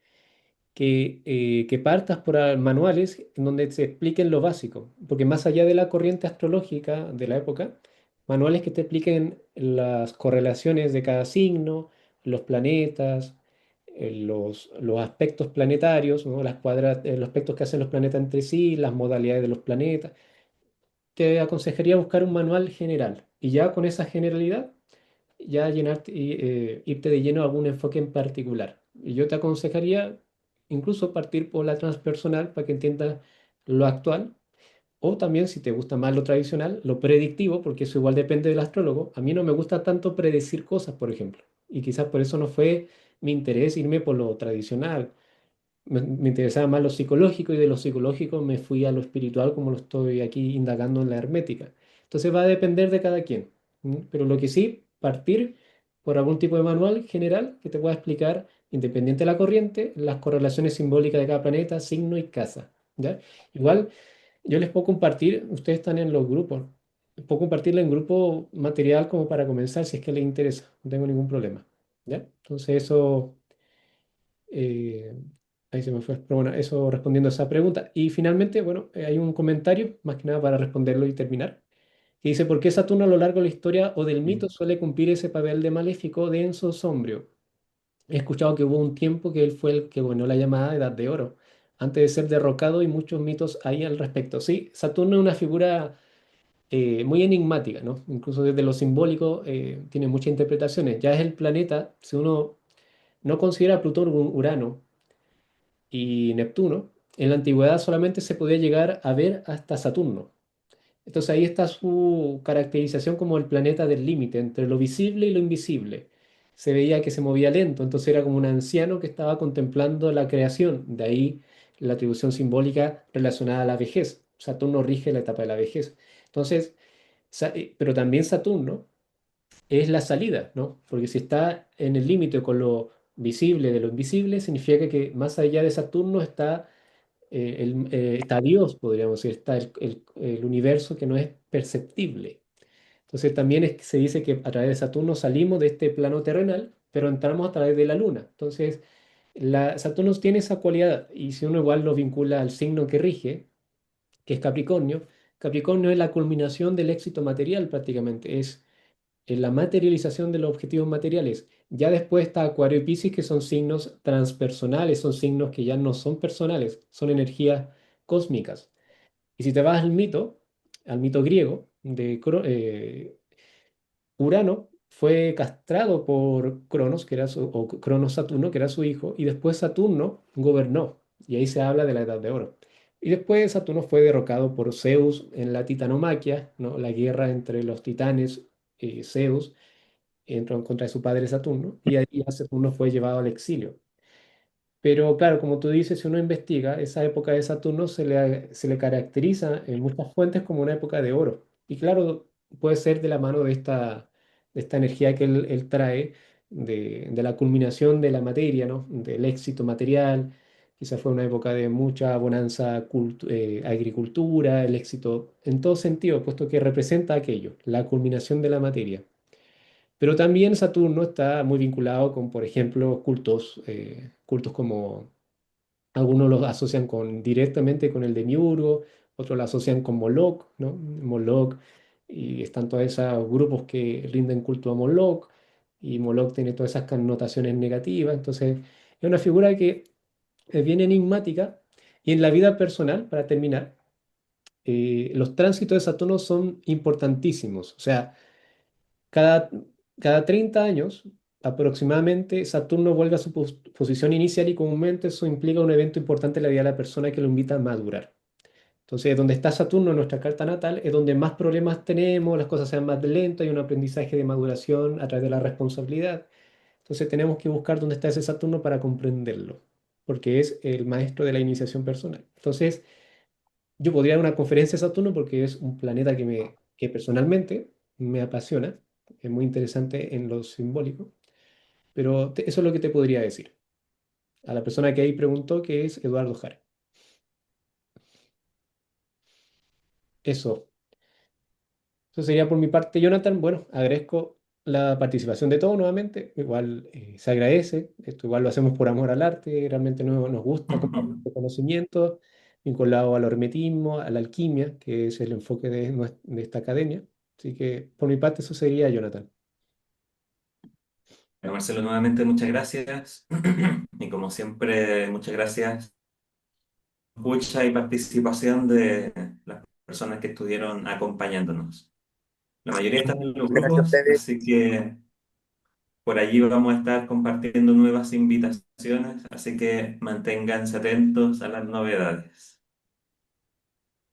que partas por manuales en donde se expliquen lo básico, porque más allá de la corriente astrológica de la época, manuales que te expliquen las correlaciones de cada signo, los planetas, los aspectos planetarios, ¿no? Los aspectos que hacen los planetas entre sí, las modalidades de los planetas. Te aconsejaría buscar un manual general y ya con esa generalidad ya llenarte y irte de lleno a algún enfoque en particular. Y yo te aconsejaría incluso partir por la transpersonal para que entiendas lo actual, o también si te gusta más lo tradicional, lo predictivo, porque eso igual depende del astrólogo. A mí no me gusta tanto predecir cosas, por ejemplo, y quizás por eso no fue mi interés irme por lo tradicional. Me interesaba más lo psicológico y de lo psicológico me fui a lo espiritual como lo estoy aquí indagando en la hermética. Entonces va a depender de cada quien. Pero lo que sí, partir por algún tipo de manual general que te pueda explicar, independiente de la corriente, las correlaciones simbólicas de cada planeta, signo y casa. ¿Ya? Igual yo les puedo compartir, ustedes están en los grupos, puedo compartirle en grupo material como para comenzar si es que les interesa, no tengo ningún problema. ¿Ya? Entonces eso... Eh, ahí se me fue. Pero bueno, eso respondiendo a esa pregunta. Y finalmente, bueno, hay un comentario, más que nada para responderlo y terminar, que dice, ¿por qué Saturno a lo largo de la historia o del mito suele cumplir ese papel de maléfico, denso, sombrío? He escuchado que hubo un tiempo que él fue el que bueno la llamada Edad de Oro, antes de ser derrocado y muchos mitos hay al respecto. Sí, Saturno es una figura muy enigmática, ¿no? Incluso desde lo simbólico tiene muchas interpretaciones. Ya es el planeta, si uno no considera a Plutón, Urano, y Neptuno, en la antigüedad solamente se podía llegar a ver hasta Saturno. Entonces ahí está su caracterización como el planeta del límite entre lo visible y lo invisible. Se veía que se movía lento, entonces era como un anciano que estaba contemplando la creación. De ahí la atribución simbólica relacionada a la vejez. Saturno rige la etapa de la vejez. Entonces, pero también Saturno es la salida, ¿no? Porque si está en el límite con lo visible de lo invisible, significa que más allá de Saturno está, está Dios, podríamos decir, está el universo que no es perceptible. Entonces también se dice que a través de Saturno salimos de este plano terrenal, pero entramos a través de la Luna. Entonces, Saturno tiene esa cualidad y si uno igual lo vincula al signo que rige, que es Capricornio, Capricornio es la culminación del éxito material prácticamente, es en la materialización de los objetivos materiales. Ya después está Acuario y Piscis, que son signos transpersonales, son signos que ya no son personales, son energías cósmicas. Y si te vas al mito griego, Urano fue castrado por Cronos, o Cronos Saturno, que era su hijo, y después Saturno gobernó, y ahí se habla de la Edad de Oro. Y después Saturno fue derrocado por Zeus en la Titanomaquia, ¿no? La guerra entre los titanes, Zeus entró en contra de su padre Saturno, y ahí ya Saturno fue llevado al exilio. Pero claro, como tú dices, si uno investiga, esa época de Saturno se le caracteriza en muchas fuentes como una época de oro. Y claro, puede ser de la mano de esta energía que él trae, de la culminación de la materia, ¿no? Del éxito material. Quizás fue una época de mucha bonanza, agricultura, el éxito en todo sentido, puesto que representa aquello, la culminación de la materia. Pero también Saturno está muy vinculado con, por ejemplo, cultos como algunos los asocian directamente con el demiurgo, otros lo asocian con Moloch, ¿no? Moloch, y están todos esos grupos que rinden culto a Moloch, y Moloch tiene todas esas connotaciones negativas. Entonces, es una figura que es bien enigmática. Y en la vida personal, para terminar, los tránsitos de Saturno son importantísimos. O sea, cada, cada 30 años aproximadamente, Saturno vuelve a su posición inicial y comúnmente eso implica un evento importante en la vida de la persona que lo invita a madurar. Entonces, donde está Saturno en nuestra carta natal es donde más problemas tenemos, las cosas sean más lentas, hay un aprendizaje de maduración a través de la responsabilidad. Entonces, tenemos que buscar dónde está ese Saturno para comprenderlo, porque es el maestro de la iniciación personal. Entonces, yo podría dar una conferencia de Saturno porque es un planeta que personalmente me apasiona, es muy interesante en lo simbólico, pero eso es lo que te podría decir. A la persona que ahí preguntó, que es Eduardo Jara. Eso. Eso sería por mi parte, Jonathan. Bueno, agradezco la participación de todos nuevamente. Igual se agradece. Esto igual lo hacemos por amor al arte. Realmente nos gusta compartir conocimientos vinculado al hermetismo, a la alquimia, que es el enfoque de esta academia. Así que por mi parte eso sería, Jonathan. Bueno, Marcelo, nuevamente muchas gracias. Y como siempre, muchas gracias por la escucha y participación de las personas que estuvieron acompañándonos. La mayoría están en los Gracias a grupos, ustedes. así que por allí vamos a estar compartiendo nuevas invitaciones, así que manténganse atentos a las novedades.